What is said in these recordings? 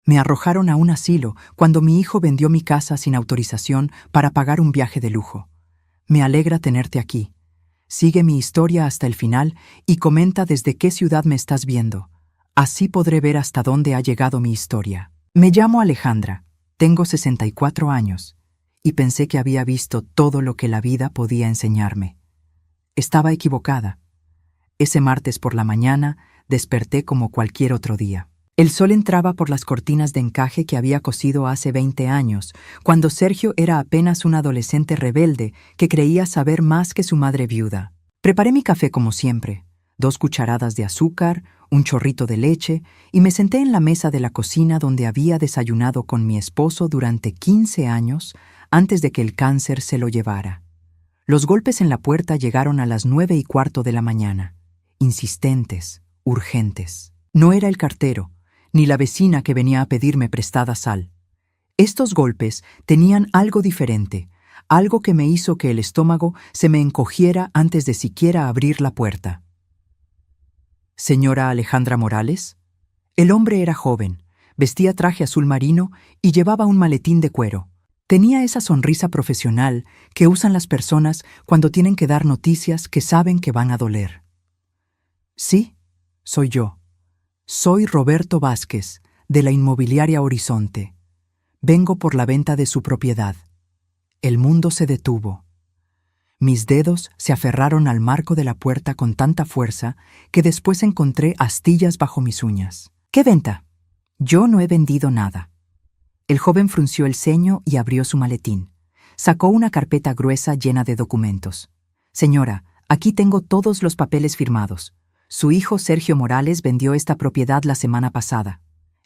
Me arrojaron a un asilo cuando mi hijo vendió mi casa sin autorización para pagar un viaje de lujo. Me alegra tenerte aquí. Sigue mi historia hasta el final y comenta desde qué ciudad me estás viendo. Así podré ver hasta dónde ha llegado mi historia. Me llamo Alejandra, tengo 64 años, y pensé que había visto todo lo que la vida podía enseñarme. Estaba equivocada. Ese martes por la mañana desperté como cualquier otro día. El sol entraba por las cortinas de encaje que había cosido hace 20 años, cuando Sergio era apenas un adolescente rebelde que creía saber más que su madre viuda. Preparé mi café como siempre, 2 cucharadas de azúcar, un chorrito de leche, y me senté en la mesa de la cocina donde había desayunado con mi esposo durante 15 años antes de que el cáncer se lo llevara. Los golpes en la puerta llegaron a las 9:15 de la mañana, insistentes, urgentes. No era el cartero, ni la vecina que venía a pedirme prestada sal. Estos golpes tenían algo diferente, algo que me hizo que el estómago se me encogiera antes de siquiera abrir la puerta. ¿Señora Alejandra Morales? El hombre era joven, vestía traje azul marino y llevaba un maletín de cuero. Tenía esa sonrisa profesional que usan las personas cuando tienen que dar noticias que saben que van a doler. Sí, soy yo. Soy Roberto Vázquez, de la inmobiliaria Horizonte. Vengo por la venta de su propiedad. El mundo se detuvo. Mis dedos se aferraron al marco de la puerta con tanta fuerza que después encontré astillas bajo mis uñas. ¿Qué venta? Yo no he vendido nada. El joven frunció el ceño y abrió su maletín. Sacó una carpeta gruesa llena de documentos. Señora, aquí tengo todos los papeles firmados. Su hijo Sergio Morales vendió esta propiedad la semana pasada.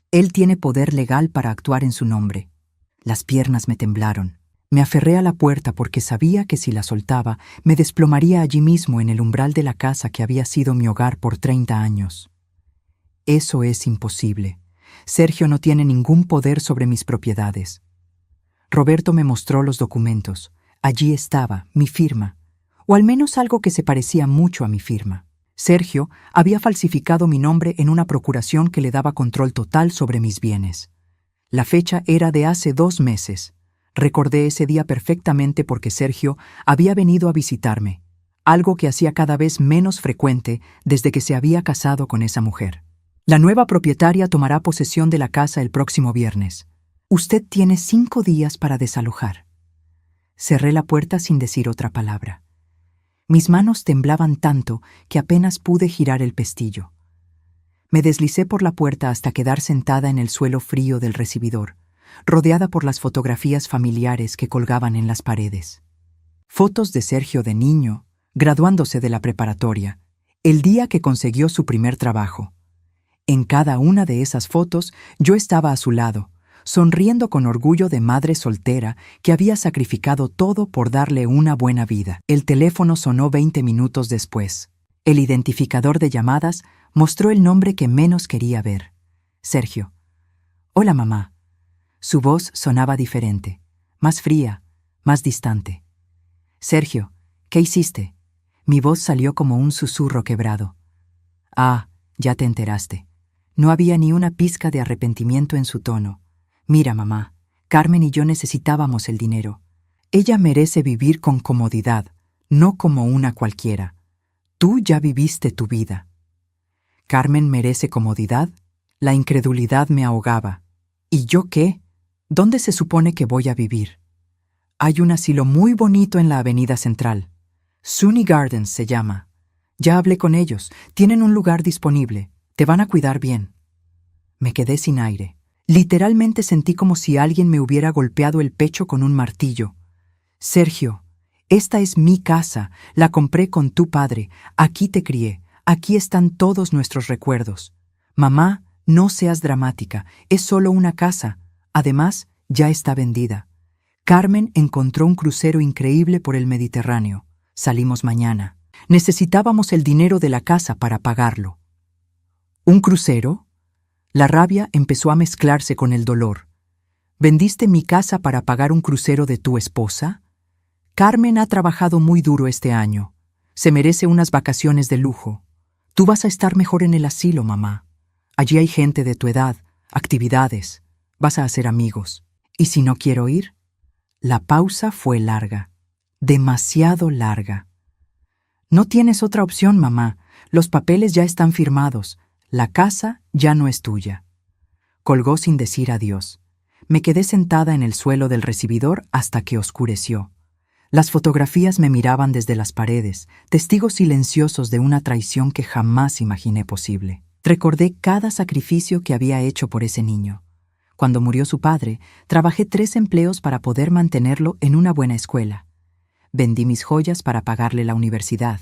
Él tiene poder legal para actuar en su nombre. Las piernas me temblaron. Me aferré a la puerta porque sabía que si la soltaba, me desplomaría allí mismo en el umbral de la casa que había sido mi hogar por 30 años. Eso es imposible. Sergio no tiene ningún poder sobre mis propiedades. Roberto me mostró los documentos. Allí estaba, mi firma, o al menos algo que se parecía mucho a mi firma. Sergio había falsificado mi nombre en una procuración que le daba control total sobre mis bienes. La fecha era de hace 2 meses. Recordé ese día perfectamente porque Sergio había venido a visitarme, algo que hacía cada vez menos frecuente desde que se había casado con esa mujer. La nueva propietaria tomará posesión de la casa el próximo viernes. Usted tiene 5 días para desalojar. Cerré la puerta sin decir otra palabra. Mis manos temblaban tanto que apenas pude girar el pestillo. Me deslicé por la puerta hasta quedar sentada en el suelo frío del recibidor, rodeada por las fotografías familiares que colgaban en las paredes. Fotos de Sergio de niño, graduándose de la preparatoria, el día que consiguió su primer trabajo. En cada una de esas fotos yo estaba a su lado, sonriendo con orgullo de madre soltera que había sacrificado todo por darle una buena vida. El teléfono sonó 20 minutos después. El identificador de llamadas mostró el nombre que menos quería ver. Sergio. Hola, mamá. Su voz sonaba diferente, más fría, más distante. Sergio, ¿qué hiciste? Mi voz salió como un susurro quebrado. Ah, ya te enteraste. No había ni una pizca de arrepentimiento en su tono. Mira, mamá, Carmen y yo necesitábamos el dinero. Ella merece vivir con comodidad, no como una cualquiera. Tú ya viviste tu vida. ¿Carmen merece comodidad? La incredulidad me ahogaba. ¿Y yo qué? ¿Dónde se supone que voy a vivir? Hay un asilo muy bonito en la avenida central. SUNY Gardens se llama. Ya hablé con ellos, tienen un lugar disponible. Te van a cuidar bien. Me quedé sin aire. Literalmente sentí como si alguien me hubiera golpeado el pecho con un martillo. Sergio, esta es mi casa, la compré con tu padre, aquí te crié, aquí están todos nuestros recuerdos. Mamá, no seas dramática, es solo una casa. Además, ya está vendida. Carmen encontró un crucero increíble por el Mediterráneo. Salimos mañana. Necesitábamos el dinero de la casa para pagarlo. ¿Un crucero? La rabia empezó a mezclarse con el dolor. ¿Vendiste mi casa para pagar un crucero de tu esposa? Carmen ha trabajado muy duro este año. Se merece unas vacaciones de lujo. Tú vas a estar mejor en el asilo, mamá. Allí hay gente de tu edad, actividades. Vas a hacer amigos. ¿Y si no quiero ir? La pausa fue larga, demasiado larga. No tienes otra opción, mamá. Los papeles ya están firmados. La casa ya no es tuya. Colgó sin decir adiós. Me quedé sentada en el suelo del recibidor hasta que oscureció. Las fotografías me miraban desde las paredes, testigos silenciosos de una traición que jamás imaginé posible. Recordé cada sacrificio que había hecho por ese niño. Cuando murió su padre, trabajé 3 empleos para poder mantenerlo en una buena escuela. Vendí mis joyas para pagarle la universidad.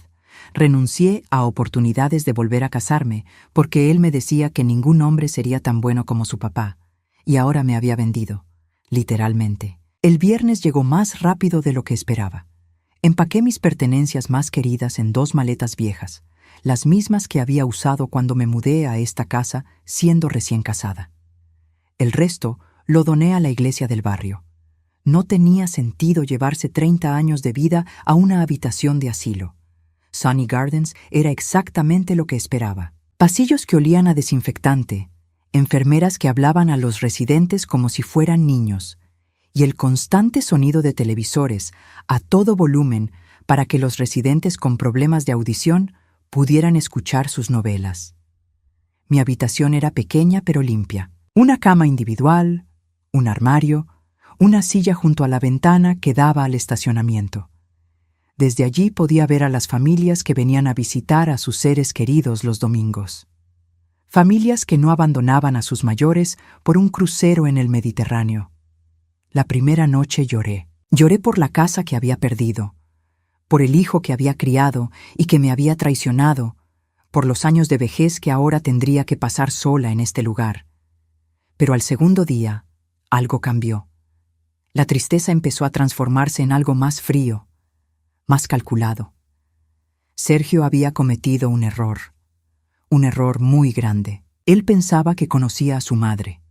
Renuncié a oportunidades de volver a casarme porque él me decía que ningún hombre sería tan bueno como su papá. Y ahora me había vendido, literalmente. El viernes llegó más rápido de lo que esperaba. Empaqué mis pertenencias más queridas en 2 maletas viejas, las mismas que había usado cuando me mudé a esta casa siendo recién casada. El resto lo doné a la iglesia del barrio. No tenía sentido llevarse 30 años de vida a una habitación de asilo. Sunny Gardens era exactamente lo que esperaba. Pasillos que olían a desinfectante, enfermeras que hablaban a los residentes como si fueran niños, y el constante sonido de televisores a todo volumen para que los residentes con problemas de audición pudieran escuchar sus novelas. Mi habitación era pequeña pero limpia. Una cama individual, un armario, una silla junto a la ventana que daba al estacionamiento. Desde allí podía ver a las familias que venían a visitar a sus seres queridos los domingos. Familias que no abandonaban a sus mayores por un crucero en el Mediterráneo. La primera noche lloré. Lloré por la casa que había perdido, por el hijo que había criado y que me había traicionado, por los años de vejez que ahora tendría que pasar sola en este lugar. Pero al segundo día, algo cambió. La tristeza empezó a transformarse en algo más frío, más calculado. Sergio había cometido un error muy grande. Él pensaba que conocía a su madre.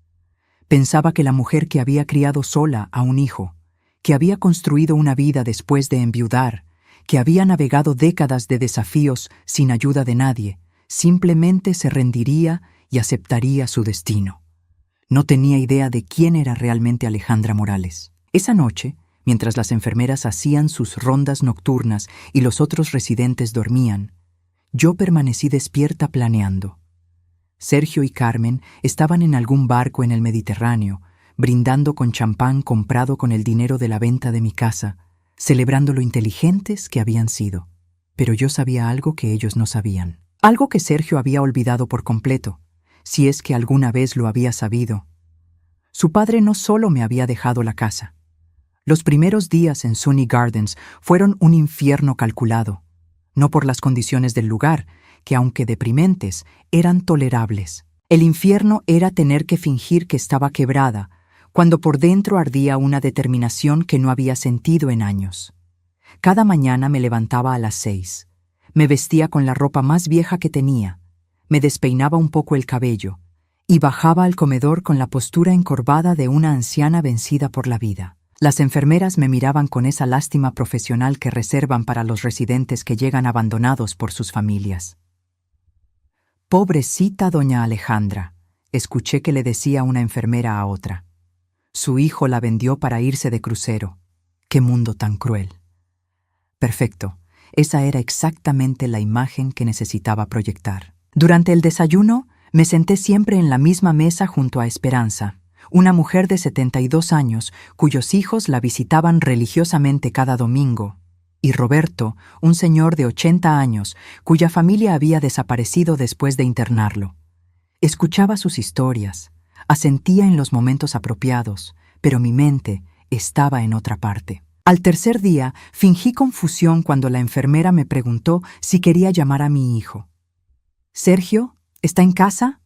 Pensaba que la mujer que había criado sola a un hijo, que había construido una vida después de enviudar, que había navegado décadas de desafíos sin ayuda de nadie, simplemente se rendiría y aceptaría su destino. No tenía idea de quién era realmente Alejandra Morales. Esa noche, mientras las enfermeras hacían sus rondas nocturnas y los otros residentes dormían, yo permanecí despierta planeando. Sergio y Carmen estaban en algún barco en el Mediterráneo, brindando con champán comprado con el dinero de la venta de mi casa, celebrando lo inteligentes que habían sido. Pero yo sabía algo que ellos no sabían. Algo que Sergio había olvidado por completo, si es que alguna vez lo había sabido. Su padre no solo me había dejado la casa. Los primeros días en Sunny Gardens fueron un infierno calculado, no por las condiciones del lugar, que aunque deprimentes, eran tolerables. El infierno era tener que fingir que estaba quebrada, cuando por dentro ardía una determinación que no había sentido en años. Cada mañana me levantaba a las 6. Me vestía con la ropa más vieja que tenía, me despeinaba un poco el cabello y bajaba al comedor con la postura encorvada de una anciana vencida por la vida. Las enfermeras me miraban con esa lástima profesional que reservan para los residentes que llegan abandonados por sus familias. «Pobrecita doña Alejandra», escuché que le decía una enfermera a otra. Su hijo la vendió para irse de crucero. ¡Qué mundo tan cruel! Perfecto, esa era exactamente la imagen que necesitaba proyectar. Durante el desayuno, me senté siempre en la misma mesa junto a Esperanza, una mujer de 72 años cuyos hijos la visitaban religiosamente cada domingo, y Roberto, un señor de 80 años cuya familia había desaparecido después de internarlo. Escuchaba sus historias, asentía en los momentos apropiados, pero mi mente estaba en otra parte. Al tercer día, fingí confusión cuando la enfermera me preguntó si quería llamar a mi hijo. «¿Sergio? ¿Está en casa?»,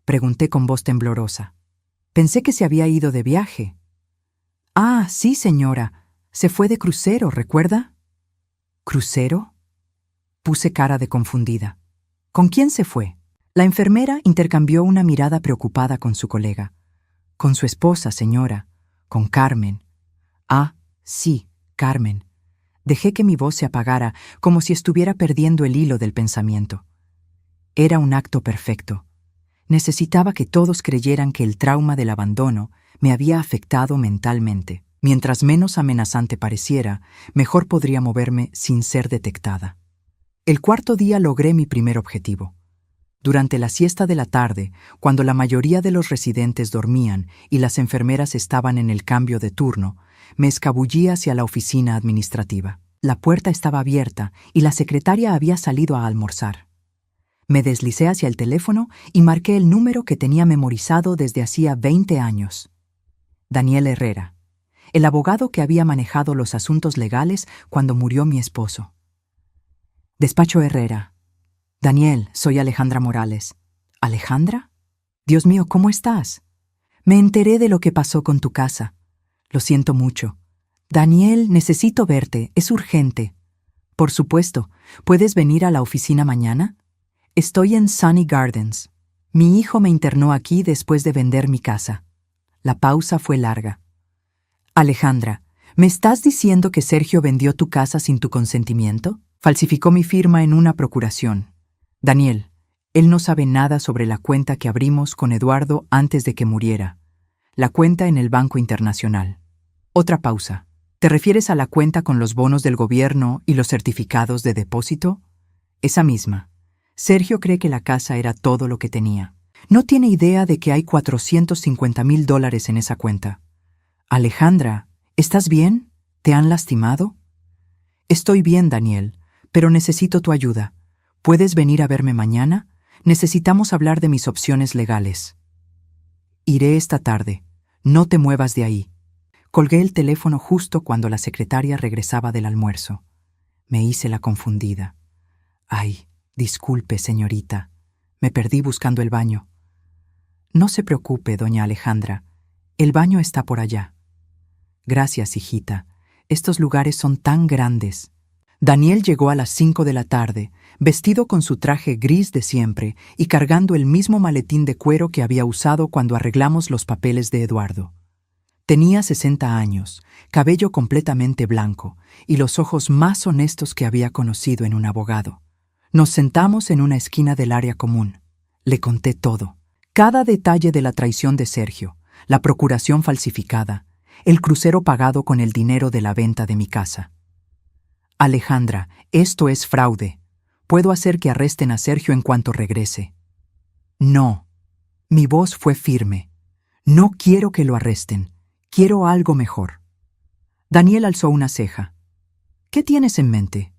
pregunté con voz temblorosa. Pensé que se había ido de viaje. «Ah, sí, señora. Se fue de crucero, ¿recuerda?» «¿Crucero?», puse cara de confundida. «¿Con quién se fue?». La enfermera intercambió una mirada preocupada con su colega. «Con su esposa, señora. Con Carmen». «Ah, sí, Carmen». Dejé que mi voz se apagara, como si estuviera perdiendo el hilo del pensamiento. Era un acto perfecto. Necesitaba que todos creyeran que el trauma del abandono me había afectado mentalmente. Mientras menos amenazante pareciera, mejor podría moverme sin ser detectada. El cuarto día logré mi primer objetivo. Durante la siesta de la tarde, cuando la mayoría de los residentes dormían y las enfermeras estaban en el cambio de turno, me escabullí hacia la oficina administrativa. La puerta estaba abierta y la secretaria había salido a almorzar. Me deslicé hacia el teléfono y marqué el número que tenía memorizado desde hacía 20 años. Daniel Herrera, el abogado que había manejado los asuntos legales cuando murió mi esposo. Despacho Herrera. Daniel, soy Alejandra Morales. ¿Alejandra? Dios mío, ¿cómo estás? Me enteré de lo que pasó con tu casa. Lo siento mucho. Daniel, necesito verte, es urgente. Por supuesto, ¿puedes venir a la oficina mañana? Estoy en Sunny Gardens. Mi hijo me internó aquí después de vender mi casa. La pausa fue larga. Alejandra, ¿me estás diciendo que Sergio vendió tu casa sin tu consentimiento? Falsificó mi firma en una procuración. Daniel, él no sabe nada sobre la cuenta que abrimos con Eduardo antes de que muriera. La cuenta en el Banco Internacional. Otra pausa. ¿Te refieres a la cuenta con los bonos del gobierno y los certificados de depósito? Esa misma. Sergio cree que la casa era todo lo que tenía. No tiene idea de que hay $450,000 en esa cuenta. Alejandra, ¿estás bien? ¿Te han lastimado? Estoy bien, Daniel, pero necesito tu ayuda. ¿Puedes venir a verme mañana? Necesitamos hablar de mis opciones legales. Iré esta tarde. No te muevas de ahí. Colgué el teléfono justo cuando la secretaria regresaba del almuerzo. Me hice la confundida. Ay, disculpe, señorita. Me perdí buscando el baño. No se preocupe, doña Alejandra. El baño está por allá. Gracias, hijita. Estos lugares son tan grandes. Daniel llegó a las 5 de la tarde, vestido con su traje gris de siempre y cargando el mismo maletín de cuero que había usado cuando arreglamos los papeles de Eduardo. Tenía 60 años, cabello completamente blanco y los ojos más honestos que había conocido en un abogado. Nos sentamos en una esquina del área común. Le conté todo, cada detalle de la traición de Sergio, la procuración falsificada, el crucero pagado con el dinero de la venta de mi casa. Alejandra, esto es fraude. Puedo hacer que arresten a Sergio en cuanto regrese. No. Mi voz fue firme. No quiero que lo arresten. Quiero algo mejor. Daniel alzó una ceja. ¿Qué tienes en mente?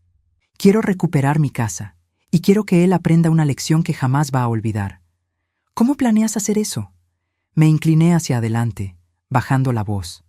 Quiero recuperar mi casa, y quiero que él aprenda una lección que jamás va a olvidar. ¿Cómo planeas hacer eso? Me incliné hacia adelante, bajando la voz.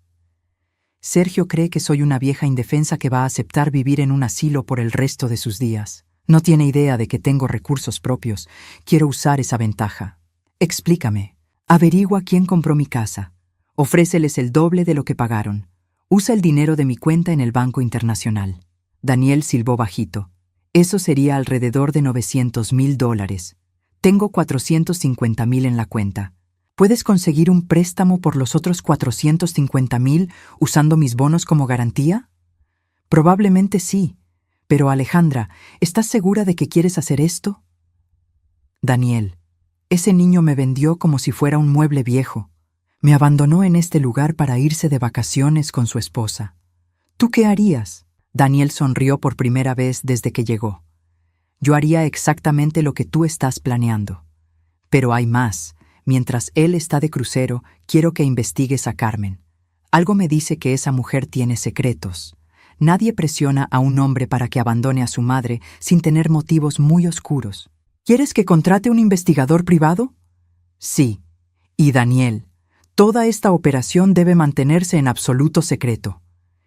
Sergio cree que soy una vieja indefensa que va a aceptar vivir en un asilo por el resto de sus días. No tiene idea de que tengo recursos propios. Quiero usar esa ventaja. Explícame. Averigua quién compró mi casa. Ofréceles el doble de lo que pagaron. Usa el dinero de mi cuenta en el Banco Internacional. Daniel silbó bajito. Eso sería alrededor de $900,000. Tengo $450,000 en la cuenta. ¿Puedes conseguir un préstamo por los otros $450,000 usando mis bonos como garantía? Probablemente sí. Pero Alejandra, ¿estás segura de que quieres hacer esto? Daniel, ese niño me vendió como si fuera un mueble viejo. Me abandonó en este lugar para irse de vacaciones con su esposa. ¿Tú qué harías? Daniel sonrió por primera vez desde que llegó. Yo haría exactamente lo que tú estás planeando. Pero hay más. Mientras él está de crucero, quiero que investigues a Carmen. Algo me dice que esa mujer tiene secretos. Nadie presiona a un hombre para que abandone a su madre sin tener motivos muy oscuros. ¿Quieres que contrate un investigador privado? Sí. Y Daniel, toda esta operación debe mantenerse en absoluto secreto.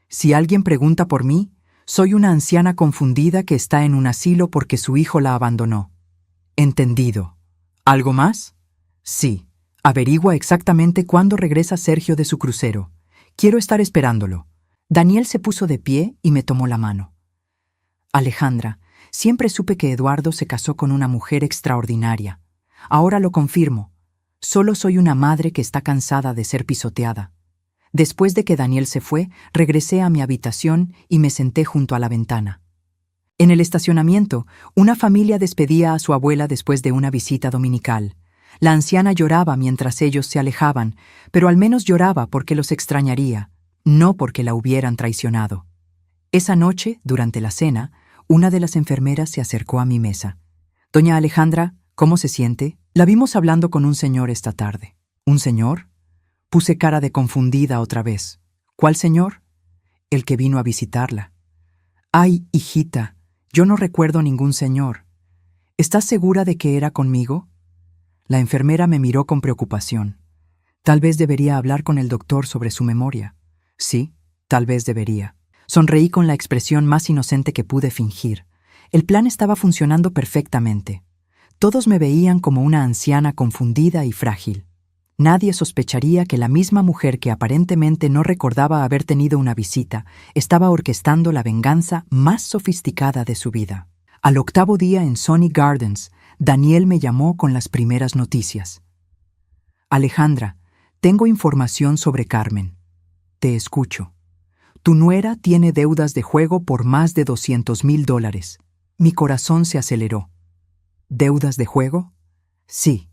Si alguien pregunta por mí, soy una anciana confundida que está en un asilo porque su hijo la abandonó. Entendido. ¿Algo más? Sí. Averigua exactamente cuándo regresa Sergio de su crucero. Quiero estar esperándolo. Daniel se puso de pie y me tomó la mano. Alejandra, siempre supe que Eduardo se casó con una mujer extraordinaria. Ahora lo confirmo. Solo soy una madre que está cansada de ser pisoteada. Después de que Daniel se fue, regresé a mi habitación y me senté junto a la ventana. En el estacionamiento, una familia despedía a su abuela después de una visita dominical. La anciana lloraba mientras ellos se alejaban, pero al menos lloraba porque los extrañaría, no porque la hubieran traicionado. Esa noche, durante la cena, una de las enfermeras se acercó a mi mesa. «Doña Alejandra, ¿cómo se siente? La vimos hablando con un señor esta tarde». «¿Un señor?». Puse cara de confundida otra vez. «¿Cuál señor?». «El que vino a visitarla». «Ay, hijita, yo no recuerdo ningún señor. ¿Estás segura de que era conmigo?». La enfermera me miró con preocupación. Tal vez debería hablar con el doctor sobre su memoria. Sí, tal vez debería. Sonreí con la expresión más inocente que pude fingir. El plan estaba funcionando perfectamente. Todos me veían como una anciana confundida y frágil. Nadie sospecharía que la misma mujer que aparentemente no recordaba haber tenido una visita estaba orquestando la venganza más sofisticada de su vida. Al 8º día en Sunny Gardens, Daniel me llamó con las primeras noticias. «Alejandra, tengo información sobre Carmen». «Te escucho». «Tu nuera tiene deudas de juego por más de $200,000. Mi corazón se aceleró». «¿Deudas de juego?». «Sí.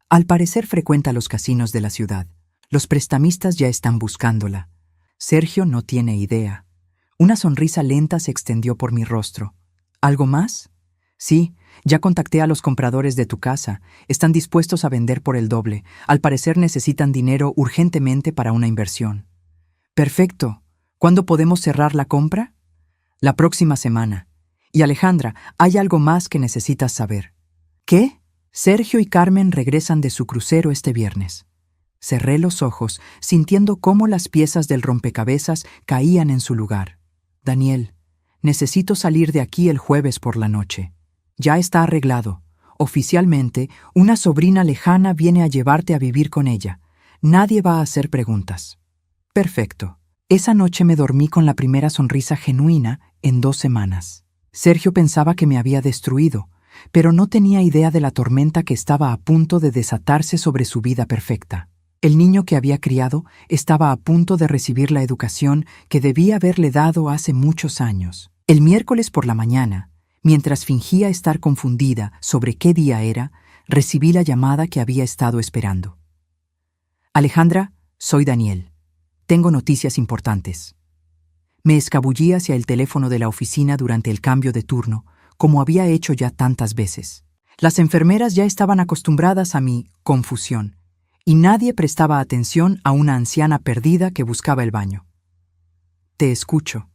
Al parecer frecuenta los casinos de la ciudad. Los prestamistas ya están buscándola. Sergio no tiene idea». Una sonrisa lenta se extendió por mi rostro. «¿Algo más?». «Sí, ya contacté a los compradores de tu casa. Están dispuestos a vender por el doble. Al parecer necesitan dinero urgentemente para una inversión». «Perfecto. ¿Cuándo podemos cerrar la compra?». «La próxima semana. Y Alejandra, hay algo más que necesitas saber». «¿Qué?». «Sergio y Carmen regresan de su crucero este viernes». Cerré los ojos, sintiendo cómo las piezas del rompecabezas caían en su lugar. «Daniel, necesito salir de aquí el jueves por la noche. Ya está arreglado. Oficialmente, una sobrina lejana viene a llevarte a vivir con ella. Nadie va a hacer preguntas». «Perfecto». Esa noche me dormí con la primera sonrisa genuina en 2 semanas. Sergio pensaba que me había destruido, pero no tenía idea de la tormenta que estaba a punto de desatarse sobre su vida perfecta. El niño que había criado estaba a punto de recibir la educación que debía haberle dado hace muchos años. El miércoles por la mañana, mientras fingía estar confundida sobre qué día era, recibí la llamada que había estado esperando. «Alejandra, soy Daniel. Tengo noticias importantes». Me escabullí hacia el teléfono de la oficina durante el cambio de turno, como había hecho ya tantas veces. Las enfermeras ya estaban acostumbradas a mi confusión, y nadie prestaba atención a una anciana perdida que buscaba el baño. «Te escucho».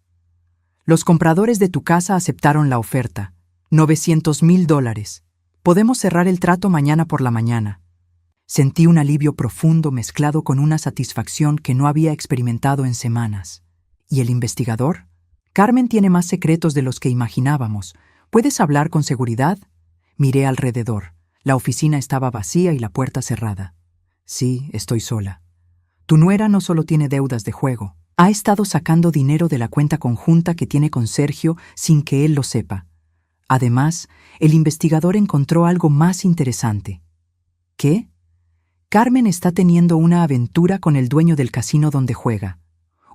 «Los compradores de tu casa aceptaron la oferta. $900,000. Podemos cerrar el trato mañana por la mañana». Sentí un alivio profundo mezclado con una satisfacción que no había experimentado en semanas. ¿Y el investigador? «Carmen tiene más secretos de los que imaginábamos. ¿Puedes hablar con seguridad?». Miré alrededor. La oficina estaba vacía y la puerta cerrada. «Sí, estoy sola». «Tu nuera no solo tiene deudas de juego. Ha estado sacando dinero de la cuenta conjunta que tiene con Sergio sin que él lo sepa. Además, el investigador encontró algo más interesante». «¿Qué?». «Carmen está teniendo una aventura con el dueño del casino donde juega,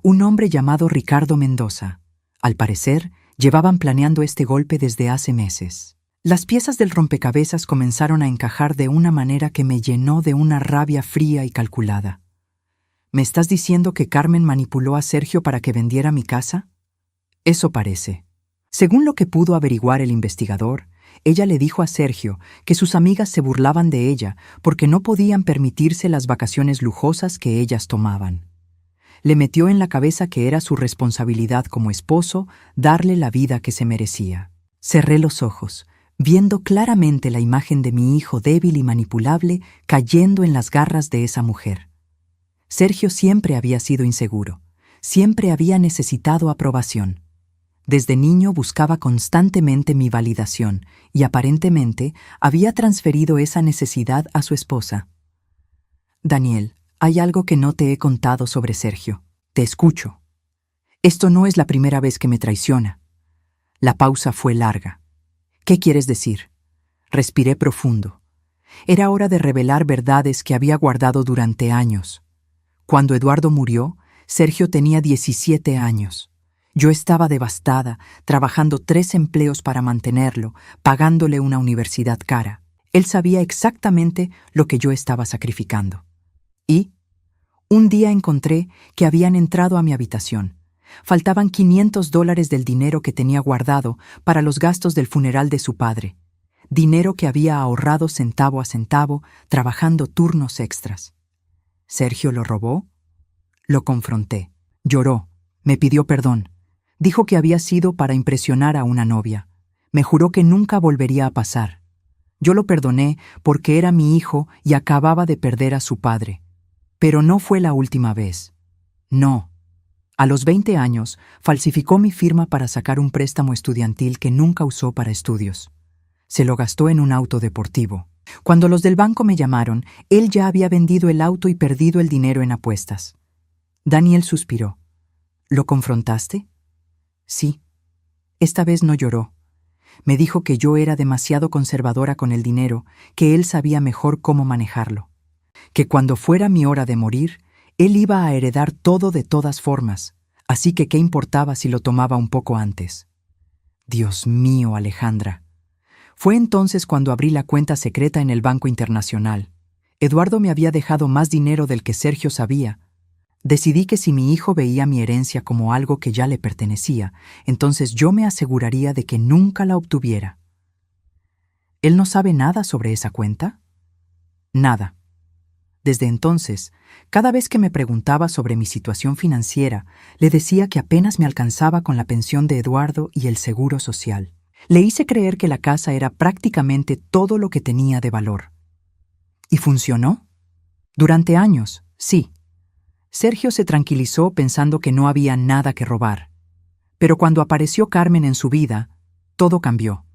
un hombre llamado Ricardo Mendoza. Al parecer, llevaban planeando este golpe desde hace meses». Las piezas del rompecabezas comenzaron a encajar de una manera que me llenó de una rabia fría y calculada. «¿Me estás diciendo que Carmen manipuló a Sergio para que vendiera mi casa?». «Eso parece». Según lo que pudo averiguar el investigador, ella le dijo a Sergio que sus amigas se burlaban de ella porque no podían permitirse las vacaciones lujosas que ellas tomaban. Le metió en la cabeza que era su responsabilidad como esposo darle la vida que se merecía. Cerré los ojos, viendo claramente la imagen de mi hijo débil y manipulable cayendo en las garras de esa mujer. Sergio siempre había sido inseguro, siempre había necesitado aprobación. Desde niño buscaba constantemente mi validación y aparentemente había transferido esa necesidad a su esposa. «Daniel, hay algo que no te he contado sobre Sergio. Te escucho». «Esto no es la primera vez que me traiciona». La pausa fue larga. «¿Qué quieres decir?». Respiré profundo. Era hora de revelar verdades que había guardado durante años. Cuando Eduardo murió, Sergio tenía 17 años. Yo estaba devastada, trabajando 3 empleos para mantenerlo, pagándole una universidad cara. Él sabía exactamente lo que yo estaba sacrificando. Y un día encontré que habían entrado a mi habitación. Faltaban $500 del dinero que tenía guardado para los gastos del funeral de su padre. Dinero que había ahorrado centavo a centavo, trabajando turnos extras. ¿Sergio lo robó? Lo confronté. Lloró. Me pidió perdón. Dijo que había sido para impresionar a una novia. Me juró que nunca volvería a pasar. Yo lo perdoné porque era mi hijo y acababa de perder a su padre. Pero no fue la última vez. No. A los 20 años, falsificó mi firma para sacar un préstamo estudiantil que nunca usó para estudios. Se lo gastó en un auto deportivo. Cuando los del banco me llamaron, él ya había vendido el auto y perdido el dinero en apuestas. Daniel suspiró. ¿Lo confrontaste? Sí. Esta vez no lloró. Me dijo que yo era demasiado conservadora con el dinero, que él sabía mejor cómo manejarlo. Que cuando fuera mi hora de morir, él iba a heredar todo de todas formas, así que qué importaba si lo tomaba un poco antes. Dios mío, Alejandra. Fue entonces cuando abrí la cuenta secreta en el Banco Internacional. Eduardo me había dejado más dinero del que Sergio sabía. Decidí que si mi hijo veía mi herencia como algo que ya le pertenecía, entonces yo me aseguraría de que nunca la obtuviera. ¿Él no sabe nada sobre esa cuenta? Nada. Desde entonces, cada vez que me preguntaba sobre mi situación financiera, le decía que apenas me alcanzaba con la pensión de Eduardo y el seguro social. Le hice creer que la casa era prácticamente todo lo que tenía de valor. ¿Y funcionó? Durante años, sí. Sergio se tranquilizó pensando que no había nada que robar. Pero cuando apareció Carmen en su vida, todo cambió.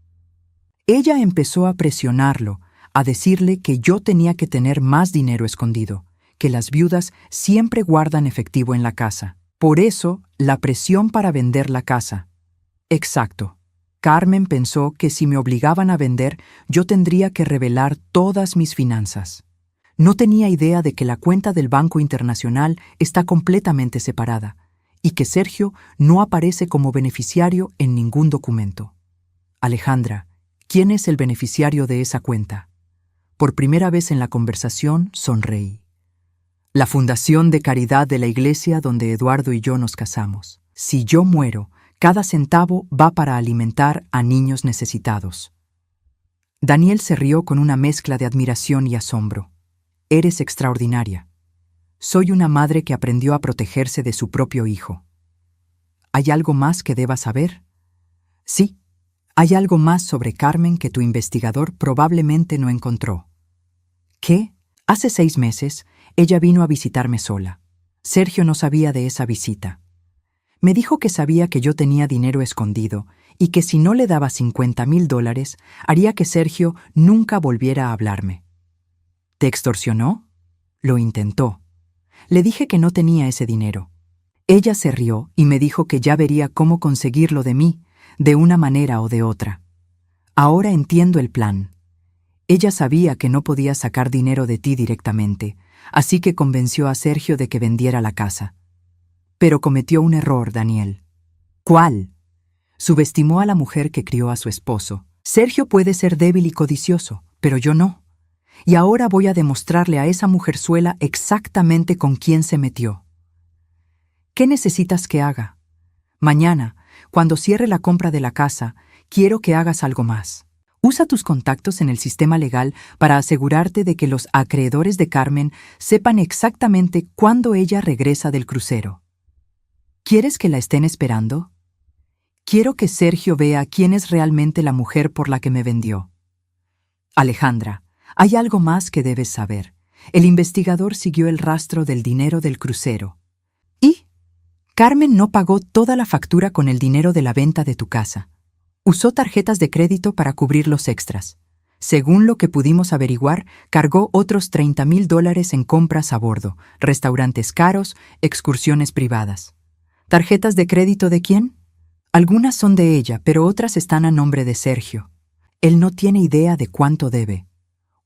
Ella empezó a presionarlo, a decirle que yo tenía que tener más dinero escondido, que las viudas siempre guardan efectivo en la casa. Por eso, la presión para vender la casa. Exacto. Carmen pensó que si me obligaban a vender, yo tendría que revelar todas mis finanzas. No tenía idea de que la cuenta del Banco Internacional está completamente separada y que Sergio no aparece como beneficiario en ningún documento. Alejandra, ¿quién es el beneficiario de esa cuenta? Por primera vez en la conversación, sonreí. La Fundación de Caridad de la iglesia donde Eduardo y yo nos casamos. Si yo muero, cada centavo va para alimentar a niños necesitados. Daniel se rió con una mezcla de admiración y asombro. Eres extraordinaria. Soy una madre que aprendió a protegerse de su propio hijo. ¿Hay algo más que deba saber? Sí, hay algo más sobre Carmen que tu investigador probablemente no encontró. ¿Qué? Hace 6 meses, ella vino a visitarme sola. Sergio no sabía de esa visita. Me dijo que sabía que yo tenía dinero escondido y que si no le daba $50,000, haría que Sergio nunca volviera a hablarme. ¿Te extorsionó? Lo intentó. Le dije que no tenía ese dinero. Ella se rió y me dijo que ya vería cómo conseguirlo de mí, de una manera o de otra. Ahora entiendo el plan. Ella sabía que no podía sacar dinero de ti directamente, así que convenció a Sergio de que vendiera la casa. Pero cometió un error, Daniel. ¿Cuál? Subestimó a la mujer que crió a su esposo. Sergio puede ser débil y codicioso, pero yo no. Y ahora voy a demostrarle a esa mujerzuela exactamente con quién se metió. ¿Qué necesitas que haga? Mañana, cuando cierre la compra de la casa, quiero que hagas algo más. Usa tus contactos en el sistema legal para asegurarte de que los acreedores de Carmen sepan exactamente cuándo ella regresa del crucero. ¿Quieres que la estén esperando? Quiero que Sergio vea quién es realmente la mujer por la que me vendió. Alejandra, hay algo más que debes saber. El investigador siguió el rastro del dinero del crucero. ¿Y? Carmen no pagó toda la factura con el dinero de la venta de tu casa. Usó tarjetas de crédito para cubrir los extras. Según lo que pudimos averiguar, cargó otros $30,000 en compras a bordo, restaurantes caros, excursiones privadas. ¿Tarjetas de crédito de quién? Algunas son de ella, pero otras están a nombre de Sergio. Él no tiene idea de cuánto debe.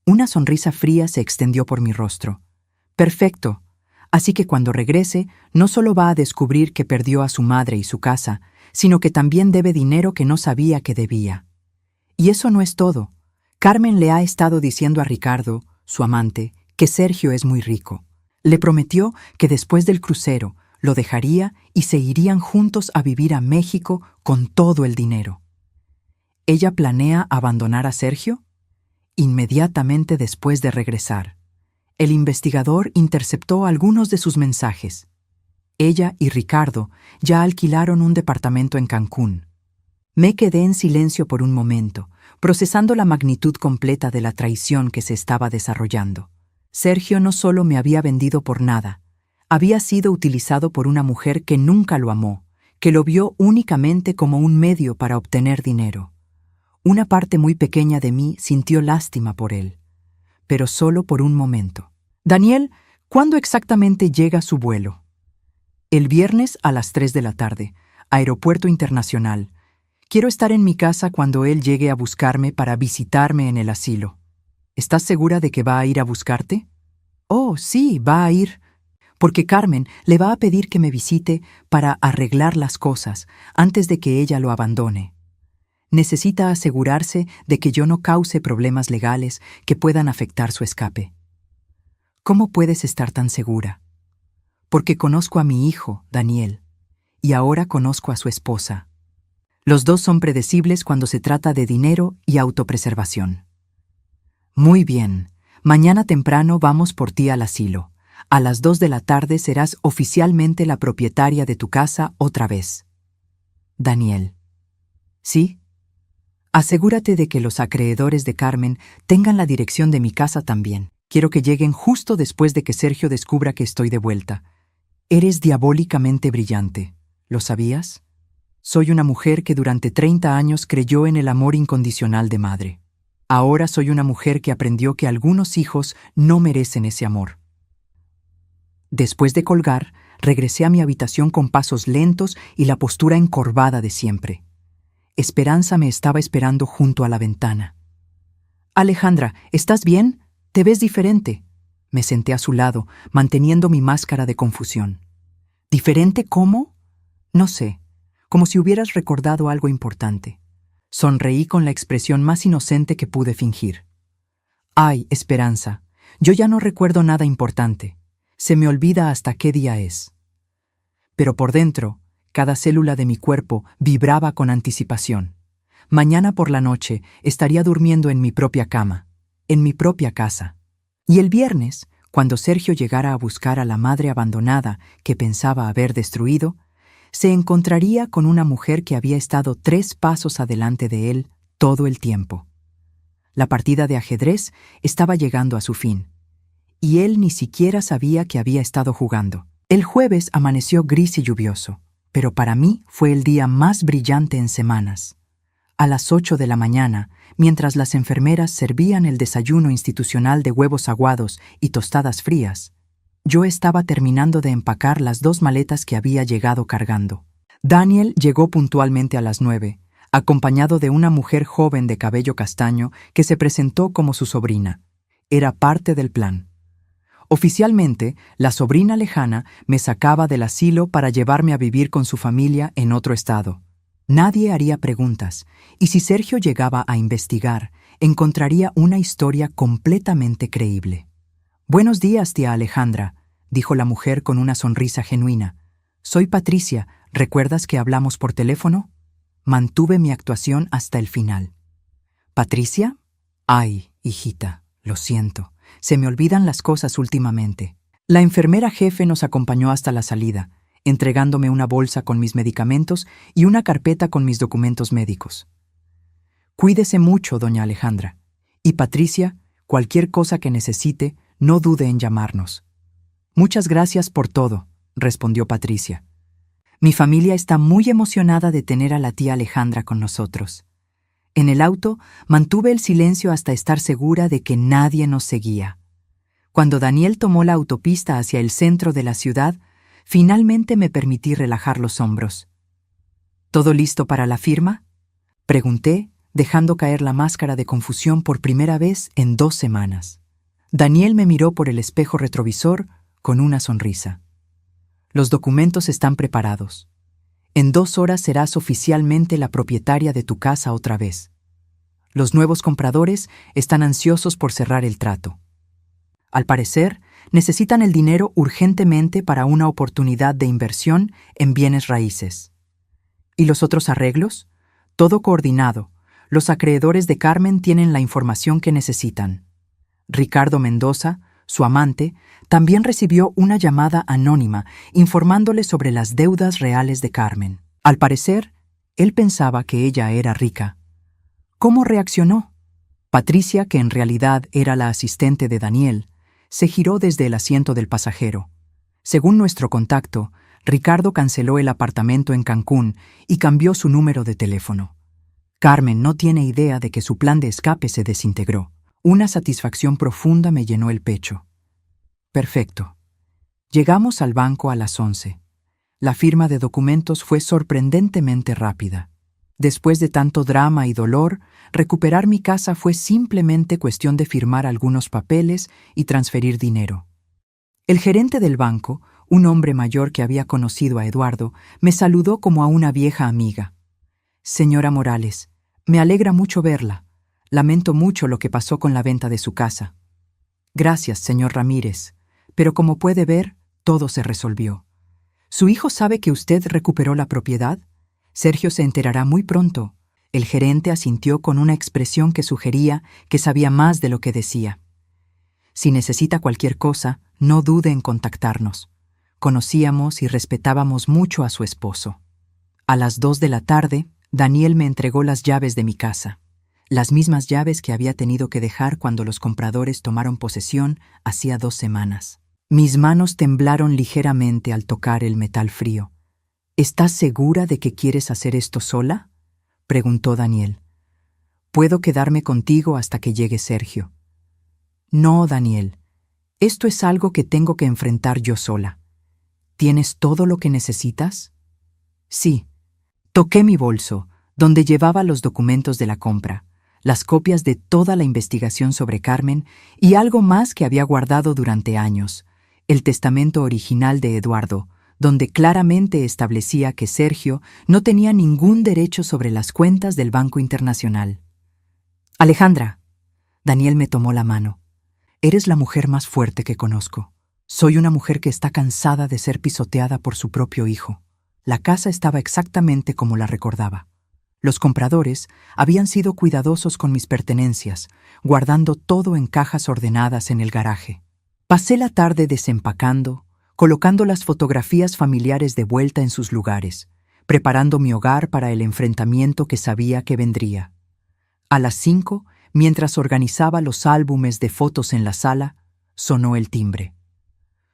Una sonrisa fría se extendió por mi rostro. Perfecto. Así que cuando regrese, no solo va a descubrir que perdió a su madre y su casa, sino que también debe dinero que no sabía que debía. Y eso no es todo. Carmen le ha estado diciendo a Ricardo, su amante, que Sergio es muy rico. Le prometió que después del crucero lo dejaría y se irían juntos a vivir a México con todo el dinero. ¿Ella planea abandonar a Sergio? Inmediatamente después de regresar, el investigador interceptó algunos de sus mensajes. Ella y Ricardo ya alquilaron un departamento en Cancún. Me quedé en silencio por un momento, procesando la magnitud completa de la traición que se estaba desarrollando. Sergio no solo me había vendido por nada, había sido utilizado por una mujer que nunca lo amó, que lo vio únicamente como un medio para obtener dinero. Una parte muy pequeña de mí sintió lástima por él, pero solo por un momento. Daniel, ¿cuándo exactamente llega su vuelo? El viernes a las 3 de la tarde, Aeropuerto Internacional. Quiero estar en mi casa cuando él llegue a buscarme para visitarme en el asilo. ¿Estás segura de que va a ir a buscarte? Oh, sí, va a ir. Porque Carmen le va a pedir que me visite para arreglar las cosas antes de que ella lo abandone. Necesita asegurarse de que yo no cause problemas legales que puedan afectar su escape. ¿Cómo puedes estar tan segura? Porque conozco a mi hijo, Daniel, y ahora conozco a su esposa. Los dos son predecibles cuando se trata de dinero y autopreservación. Muy bien, mañana temprano vamos por ti al asilo. A las 2 de la tarde serás oficialmente la propietaria de tu casa otra vez. Daniel. ¿Sí? Asegúrate de que los acreedores de Carmen tengan la dirección de mi casa también. Quiero que lleguen justo después de que Sergio descubra que estoy de vuelta. Eres diabólicamente brillante. ¿Lo sabías? Soy una mujer que durante 30 años creyó en el amor incondicional de madre. Ahora soy una mujer que aprendió que algunos hijos no merecen ese amor. Después de colgar, regresé a mi habitación con pasos lentos y la postura encorvada de siempre. Esperanza me estaba esperando junto a la ventana. «Alejandra, ¿estás bien? Te ves diferente». Me senté a su lado, manteniendo mi máscara de confusión. ¿Diferente cómo? No sé, como si hubieras recordado algo importante. Sonreí con la expresión más inocente que pude fingir. «Ay, Esperanza, yo ya no recuerdo nada importante. Se me olvida hasta qué día es». Pero por dentro, cada célula de mi cuerpo vibraba con anticipación. Mañana por la noche estaría durmiendo en mi propia cama, en mi propia casa. Y el viernes, cuando Sergio llegara a buscar a la madre abandonada que pensaba haber destruido, se encontraría con una mujer que había estado 3 pasos adelante de él todo el tiempo. La partida de ajedrez estaba llegando a su fin, y él ni siquiera sabía que había estado jugando. El jueves amaneció gris y lluvioso, pero para mí fue el día más brillante en semanas. A las 8 de la mañana, mientras las enfermeras servían el desayuno institucional de huevos aguados y tostadas frías, yo estaba terminando de empacar las 2 maletas que había llegado cargando. Daniel llegó puntualmente a las 9, acompañado de una mujer joven de cabello castaño que se presentó como su sobrina. Era parte del plan. Oficialmente, la sobrina lejana me sacaba del asilo para llevarme a vivir con su familia en otro estado. Nadie haría preguntas, y si Sergio llegaba a investigar, encontraría una historia completamente creíble. «Buenos días, tía Alejandra», dijo la mujer con una sonrisa genuina. «Soy Patricia, ¿recuerdas que hablamos por teléfono?» Mantuve mi actuación hasta el final. «¿Patricia? Ay, hijita, lo siento. Se me olvidan las cosas últimamente». La enfermera jefe nos acompañó hasta la salida, entregándome una bolsa con mis medicamentos y una carpeta con mis documentos médicos. «Cuídese mucho, doña Alejandra. Y Patricia, cualquier cosa que necesite, no dude en llamarnos». «Muchas gracias por todo», respondió Patricia. «Mi familia está muy emocionada de tener a la tía Alejandra con nosotros». En el auto mantuve el silencio hasta estar segura de que nadie nos seguía. Cuando Daniel tomó la autopista hacia el centro de la ciudad, finalmente me permití relajar los hombros. «¿Todo listo para la firma?», pregunté, dejando caer la máscara de confusión por primera vez en 2 semanas. Daniel me miró por el espejo retrovisor con una sonrisa. «Los documentos están preparados. En 2 horas serás oficialmente la propietaria de tu casa otra vez». Los nuevos compradores están ansiosos por cerrar el trato. Al parecer, necesitan el dinero urgentemente para una oportunidad de inversión en bienes raíces. ¿Y los otros arreglos? Todo coordinado. Los acreedores de Carmen tienen la información que necesitan. Ricardo Mendoza, su amante, también recibió una llamada anónima informándole sobre las deudas reales de Carmen. Al parecer, él pensaba que ella era rica. ¿Cómo reaccionó? Patricia, que en realidad era la asistente de Daniel, se giró desde el asiento del pasajero. Según nuestro contacto, Ricardo canceló el apartamento en Cancún y cambió su número de teléfono. Carmen no tiene idea de que su plan de escape se desintegró. Una satisfacción profunda me llenó el pecho. Perfecto. Llegamos al banco a las 11. La firma de documentos fue sorprendentemente rápida. Después de tanto drama y dolor, recuperar mi casa fue simplemente cuestión de firmar algunos papeles y transferir dinero. El gerente del banco, un hombre mayor que había conocido a Eduardo, me saludó como a una vieja amiga. Señora Morales, me alegra mucho verla. Lamento mucho lo que pasó con la venta de su casa. Gracias, señor Ramírez, pero como puede ver, todo se resolvió. ¿Su hijo sabe que usted recuperó la propiedad? Sergio se enterará muy pronto. El gerente asintió con una expresión que sugería que sabía más de lo que decía. Si necesita cualquier cosa, no dude en contactarnos. Conocíamos y respetábamos mucho a su esposo. A las 2 de la tarde, Daniel me entregó las llaves de mi casa. Las mismas llaves que había tenido que dejar cuando los compradores tomaron posesión hacía 2 semanas. Mis manos temblaron ligeramente al tocar el metal frío. ¿Estás segura de que quieres hacer esto sola?, preguntó Daniel. ¿Puedo quedarme contigo hasta que llegue Sergio? No, Daniel. Esto es algo que tengo que enfrentar yo sola. ¿Tienes todo lo que necesitas? Sí. Toqué mi bolso, donde llevaba los documentos de la compra, las copias de toda la investigación sobre Carmen y algo más que había guardado durante años, el testamento original de Eduardo, donde claramente establecía que Sergio no tenía ningún derecho sobre las cuentas del Banco Internacional. Alejandra, Daniel me tomó la mano. Eres la mujer más fuerte que conozco. Soy una mujer que está cansada de ser pisoteada por su propio hijo. La casa estaba exactamente como la recordaba. Los compradores habían sido cuidadosos con mis pertenencias, guardando todo en cajas ordenadas en el garaje. Pasé la tarde desempacando, colocando las fotografías familiares de vuelta en sus lugares, preparando mi hogar para el enfrentamiento que sabía que vendría. A las 5, mientras organizaba los álbumes de fotos en la sala, sonó el timbre.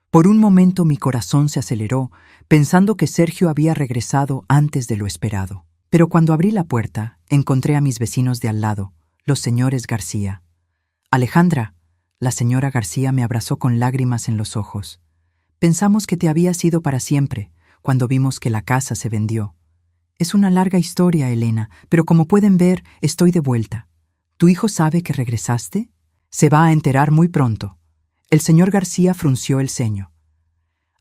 Por un momento mi corazón se aceleró, pensando que Sergio había regresado antes de lo esperado. Pero cuando abrí la puerta, encontré a mis vecinos de al lado, los señores García. Alejandra, la señora García me abrazó con lágrimas en los ojos. Pensamos que te habías ido para siempre, cuando vimos que la casa se vendió. Es una larga historia, Elena, pero como pueden ver, estoy de vuelta. ¿Tu hijo sabe que regresaste? Se va a enterar muy pronto. El señor García frunció el ceño.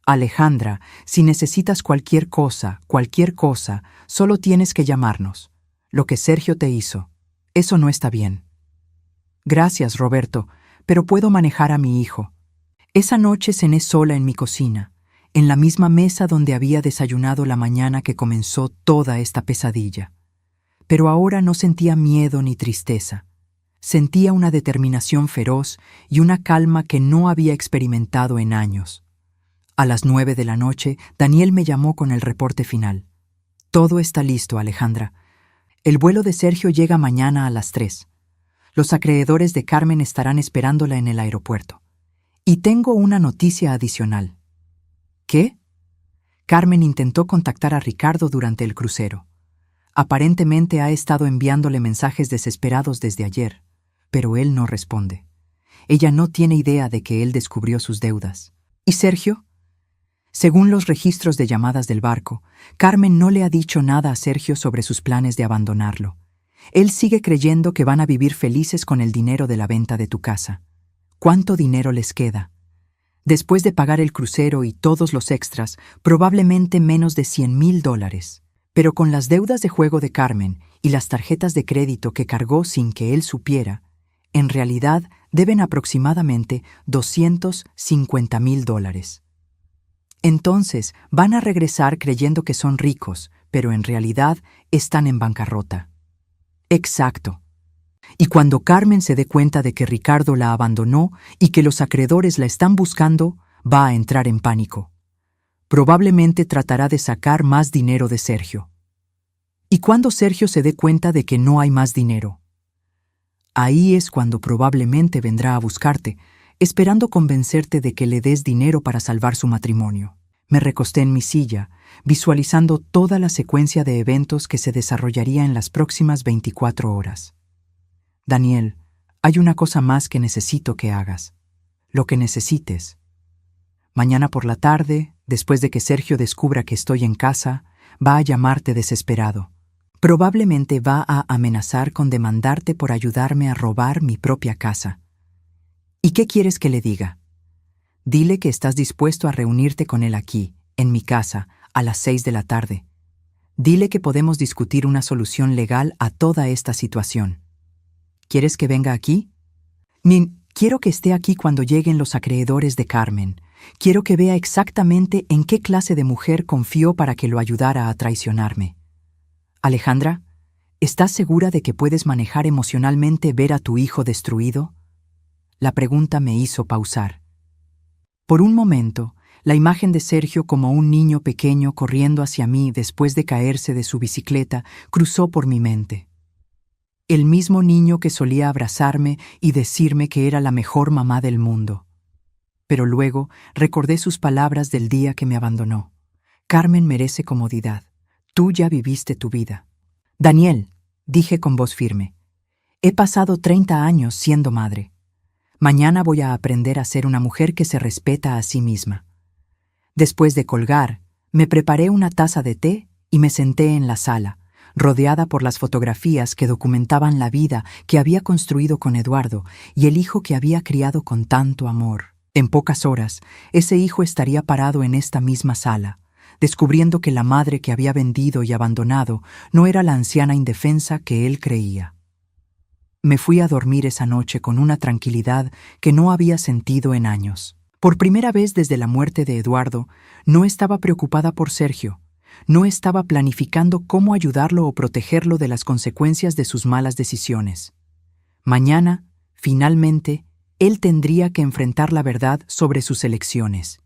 Alejandra, si necesitas cualquier cosa, solo tienes que llamarnos. Lo que Sergio te hizo, eso no está bien. Gracias, Roberto, pero puedo manejar a mi hijo. Esa noche cené sola en mi cocina, en la misma mesa donde había desayunado la mañana que comenzó toda esta pesadilla. Pero ahora no sentía miedo ni tristeza. Sentía una determinación feroz y una calma que no había experimentado en años. A las 9 de la noche, Daniel me llamó con el reporte final. Todo está listo, Alejandra. El vuelo de Sergio llega mañana a las 3. Los acreedores de Carmen estarán esperándola en el aeropuerto. Y tengo una noticia adicional. ¿Qué? Carmen intentó contactar a Ricardo durante el crucero. Aparentemente ha estado enviándole mensajes desesperados desde ayer, pero él no responde. Ella no tiene idea de que él descubrió sus deudas. ¿Y Sergio? Según los registros de llamadas del barco, Carmen no le ha dicho nada a Sergio sobre sus planes de abandonarlo. Él sigue creyendo que van a vivir felices con el dinero de la venta de tu casa. ¿Cuánto dinero les queda? Después de pagar el crucero y todos los extras, probablemente menos de $100,000. Pero con las deudas de juego de Carmen y las tarjetas de crédito que cargó sin que él supiera, en realidad deben aproximadamente $250,000. Entonces van a regresar creyendo que son ricos, pero en realidad están en bancarrota. Exacto. Y cuando Carmen se dé cuenta de que Ricardo la abandonó y que los acreedores la están buscando, va a entrar en pánico. Probablemente tratará de sacar más dinero de Sergio. ¿Y cuando Sergio se dé cuenta de que no hay más dinero? Ahí es cuando probablemente vendrá a buscarte, esperando convencerte de que le des dinero para salvar su matrimonio. Me recosté en mi silla, visualizando toda la secuencia de eventos que se desarrollaría en las próximas 24 horas. Daniel, hay una cosa más que necesito que hagas. Lo que necesites. Mañana por la tarde, después de que Sergio descubra que estoy en casa, va a llamarte desesperado. Probablemente va a amenazar con demandarte por ayudarme a robar mi propia casa. ¿Y qué quieres que le diga? Dile que estás dispuesto a reunirte con él aquí, en mi casa, a las 6 de la tarde. Dile que podemos discutir una solución legal a toda esta situación. ¿Quieres que venga aquí? Quiero que esté aquí cuando lleguen los acreedores de Carmen. Quiero que vea exactamente en qué clase de mujer confió para que lo ayudara a traicionarme. Alejandra, ¿estás segura de que puedes manejar emocionalmente ver a tu hijo destruido? La pregunta me hizo pausar. Por un momento, la imagen de Sergio como un niño pequeño corriendo hacia mí después de caerse de su bicicleta cruzó por mi mente. El mismo niño que solía abrazarme y decirme que era la mejor mamá del mundo. Pero luego recordé sus palabras del día que me abandonó. Carmen merece comodidad. Tú ya viviste tu vida. Daniel, dije con voz firme, he pasado 30 años siendo madre. Mañana voy a aprender a ser una mujer que se respeta a sí misma. Después de colgar, me preparé una taza de té y me senté en la sala, rodeada por las fotografías que documentaban la vida que había construido con Eduardo y el hijo que había criado con tanto amor. En pocas horas, ese hijo estaría parado en esta misma sala, descubriendo que la madre que había vendido y abandonado no era la anciana indefensa que él creía. Me fui a dormir esa noche con una tranquilidad que no había sentido en años. Por primera vez desde la muerte de Eduardo, no estaba preocupada por Sergio. No estaba planificando cómo ayudarlo o protegerlo de las consecuencias de sus malas decisiones. Mañana, finalmente, él tendría que enfrentar la verdad sobre sus elecciones,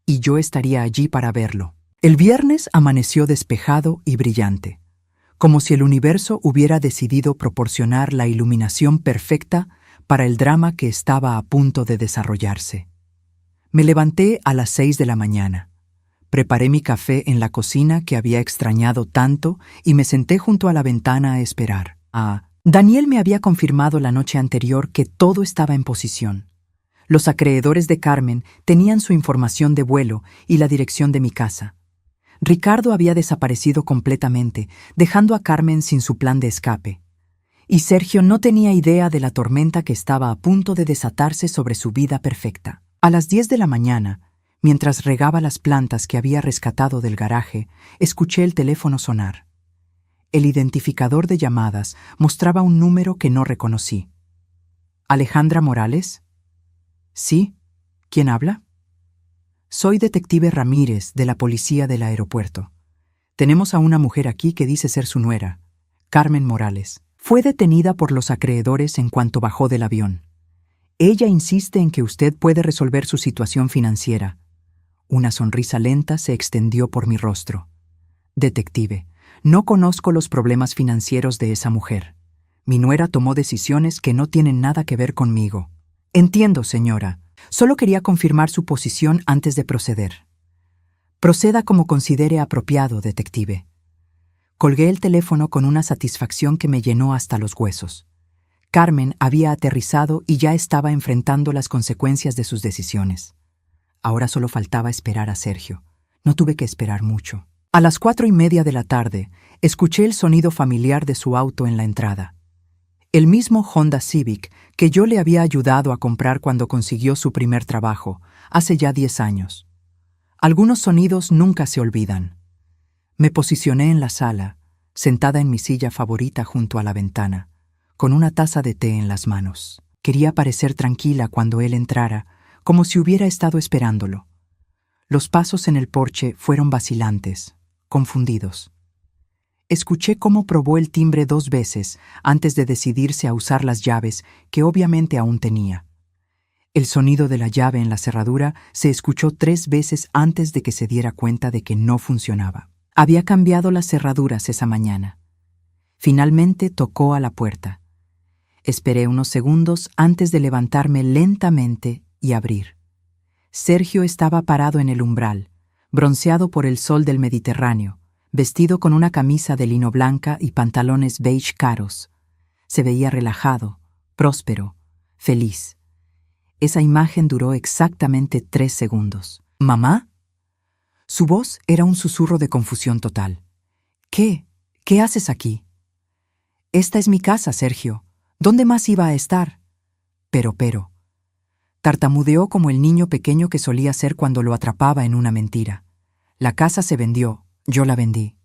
y yo estaría allí para verlo. El viernes amaneció despejado y brillante, como si el universo hubiera decidido proporcionar la iluminación perfecta para el drama que estaba a punto de desarrollarse. Me levanté a las 6 de la mañana. Preparé mi café en la cocina que había extrañado tanto y me senté junto a la ventana a esperar. Daniel me había confirmado la noche anterior que todo estaba en posición. Los acreedores de Carmen tenían su información de vuelo y la dirección de mi casa. Ricardo había desaparecido completamente, dejando a Carmen sin su plan de escape. Y Sergio no tenía idea de la tormenta que estaba a punto de desatarse sobre su vida perfecta. A las 10 de la mañana, mientras regaba las plantas que había rescatado del garaje, escuché el teléfono sonar. El identificador de llamadas mostraba un número que no reconocí. ¿Alejandra Morales? Sí. ¿Quién habla? Soy detective Ramírez, de la policía del aeropuerto. Tenemos a una mujer aquí que dice ser su nuera, Carmen Morales. Fue detenida por los acreedores en cuanto bajó del avión. Ella insiste en que usted puede resolver su situación financiera. Una sonrisa lenta se extendió por mi rostro. Detective, no conozco los problemas financieros de esa mujer. Mi nuera tomó decisiones que no tienen nada que ver conmigo. Entiendo, señora. Solo quería confirmar su posición antes de proceder. Proceda como considere apropiado, detective. Colgué el teléfono con una satisfacción que me llenó hasta los huesos. Carmen había aterrizado y ya estaba enfrentando las consecuencias de sus decisiones. Ahora solo faltaba esperar a Sergio. No tuve que esperar mucho. A las 4:30 de la tarde, escuché el sonido familiar de su auto en la entrada. El mismo Honda Civic que yo le había ayudado a comprar cuando consiguió su primer trabajo, hace ya 10 años. Algunos sonidos nunca se olvidan. Me posicioné en la sala, sentada en mi silla favorita junto a la ventana, con una taza de té en las manos. Quería parecer tranquila cuando él entrara, como si hubiera estado esperándolo. Los pasos en el porche fueron vacilantes, confundidos. Escuché cómo probó el timbre 2 veces antes de decidirse a usar las llaves que obviamente aún tenía. El sonido de la llave en la cerradura se escuchó 3 veces antes de que se diera cuenta de que no funcionaba. Había cambiado las cerraduras esa mañana. Finalmente tocó a la puerta. Esperé unos segundos antes de levantarme lentamente y abrir. Sergio estaba parado en el umbral, bronceado por el sol del Mediterráneo, vestido con una camisa de lino blanca y pantalones beige caros. Se veía relajado, próspero, feliz. Esa imagen duró exactamente 3 segundos. ¿Mamá? Su voz era un susurro de confusión total. ¿Qué? ¿Qué haces aquí? Esta es mi casa, Sergio. ¿Dónde más iba a estar? Pero. Tartamudeó como el niño pequeño que solía ser cuando lo atrapaba en una mentira. La casa se vendió, yo la vendí.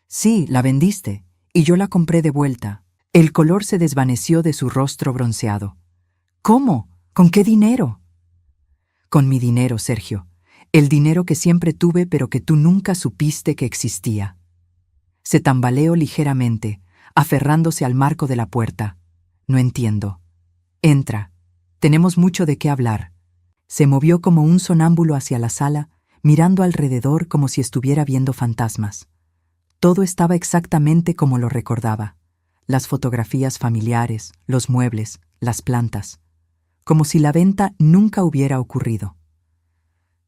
Sí, la vendiste, y yo la compré de vuelta. El color se desvaneció de su rostro bronceado. ¿Cómo? ¿Con qué dinero? Con mi dinero, Sergio. El dinero que siempre tuve pero que tú nunca supiste que existía. Se tambaleó ligeramente, aferrándose al marco de la puerta. No entiendo. Entra. Tenemos mucho de qué hablar. Se movió como un sonámbulo hacia la sala, mirando alrededor como si estuviera viendo fantasmas. Todo estaba exactamente como lo recordaba. Las fotografías familiares, los muebles, las plantas. Como si la venta nunca hubiera ocurrido.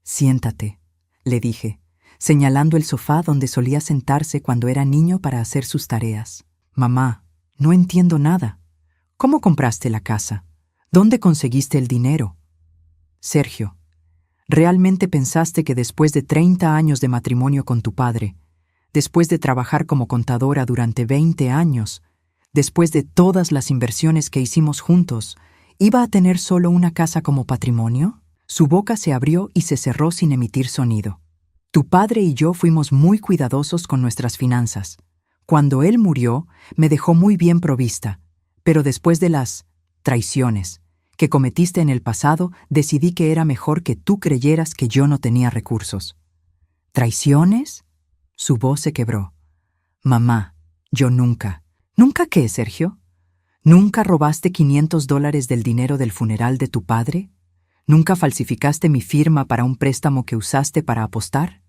Siéntate, le dije, señalando el sofá donde solía sentarse cuando era niño para hacer sus tareas. Mamá, no entiendo nada. ¿Cómo compraste la casa? ¿Dónde conseguiste el dinero? Sergio, ¿realmente pensaste que después de 30 años de matrimonio con tu padre, después de trabajar como contadora durante 20 años, después de todas las inversiones que hicimos juntos, iba a tener solo una casa como patrimonio? Su boca se abrió y se cerró sin emitir sonido. Tu padre y yo fuimos muy cuidadosos con nuestras finanzas. Cuando él murió, me dejó muy bien provista, pero después de las traiciones que cometiste en el pasado, decidí que era mejor que tú creyeras que yo no tenía recursos. ¿Traiciones? Su voz se quebró. Mamá, yo nunca. ¿Nunca qué, Sergio? ¿Nunca robaste $500 del dinero del funeral de tu padre? ¿Nunca falsificaste mi firma para un préstamo que usaste para apostar?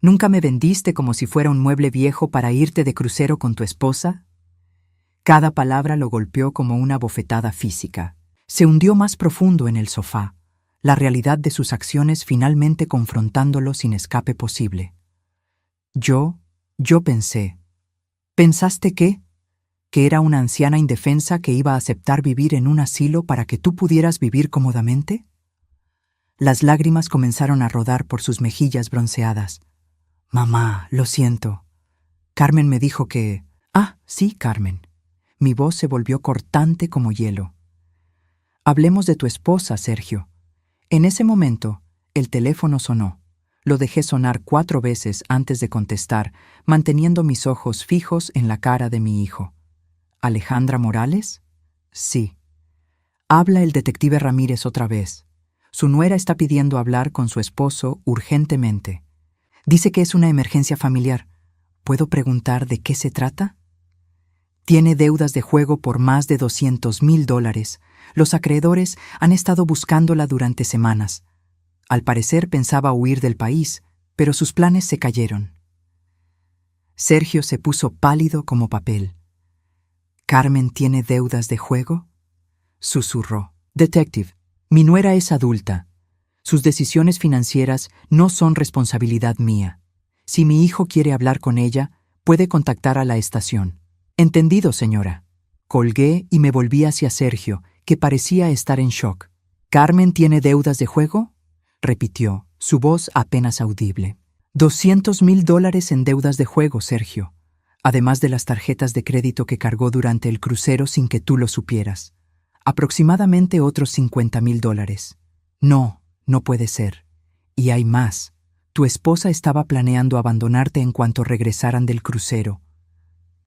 ¿Nunca me vendiste como si fuera un mueble viejo para irte de crucero con tu esposa? Cada palabra lo golpeó como una bofetada física. Se hundió más profundo en el sofá, la realidad de sus acciones finalmente confrontándolo sin escape posible. Yo pensé. ¿Pensaste qué? ¿Que era una anciana indefensa que iba a aceptar vivir en un asilo para que tú pudieras vivir cómodamente? Las lágrimas comenzaron a rodar por sus mejillas bronceadas. Mamá, lo siento. Carmen me dijo que... Ah, sí, Carmen. Mi voz se volvió cortante como hielo. Hablemos de tu esposa, Sergio. En ese momento, el teléfono sonó. Lo dejé sonar 4 veces antes de contestar, manteniendo mis ojos fijos en la cara de mi hijo. ¿Alejandra Morales? Sí. Habla el detective Ramírez otra vez. Su nuera está pidiendo hablar con su esposo urgentemente. Dice que es una emergencia familiar. ¿Puedo preguntar de qué se trata? Tiene deudas de juego por más de $200,000. Los acreedores han estado buscándola durante semanas. Al parecer pensaba huir del país, pero sus planes se cayeron. Sergio se puso pálido como papel. ¿Carmen tiene deudas de juego? Susurró. Detective, mi nuera es adulta. Sus decisiones financieras no son responsabilidad mía. Si mi hijo quiere hablar con ella, puede contactar a la estación. Entendido, señora. Colgué y me volví hacia Sergio, que parecía estar en shock. ¿Carmen tiene deudas de juego? Repitió, su voz apenas audible. $200,000 en deudas de juego, Sergio, además de las tarjetas de crédito que cargó durante el crucero sin que tú lo supieras. Aproximadamente otros $50,000. No puede ser. Y hay más. Tu esposa estaba planeando abandonarte en cuanto regresaran del crucero.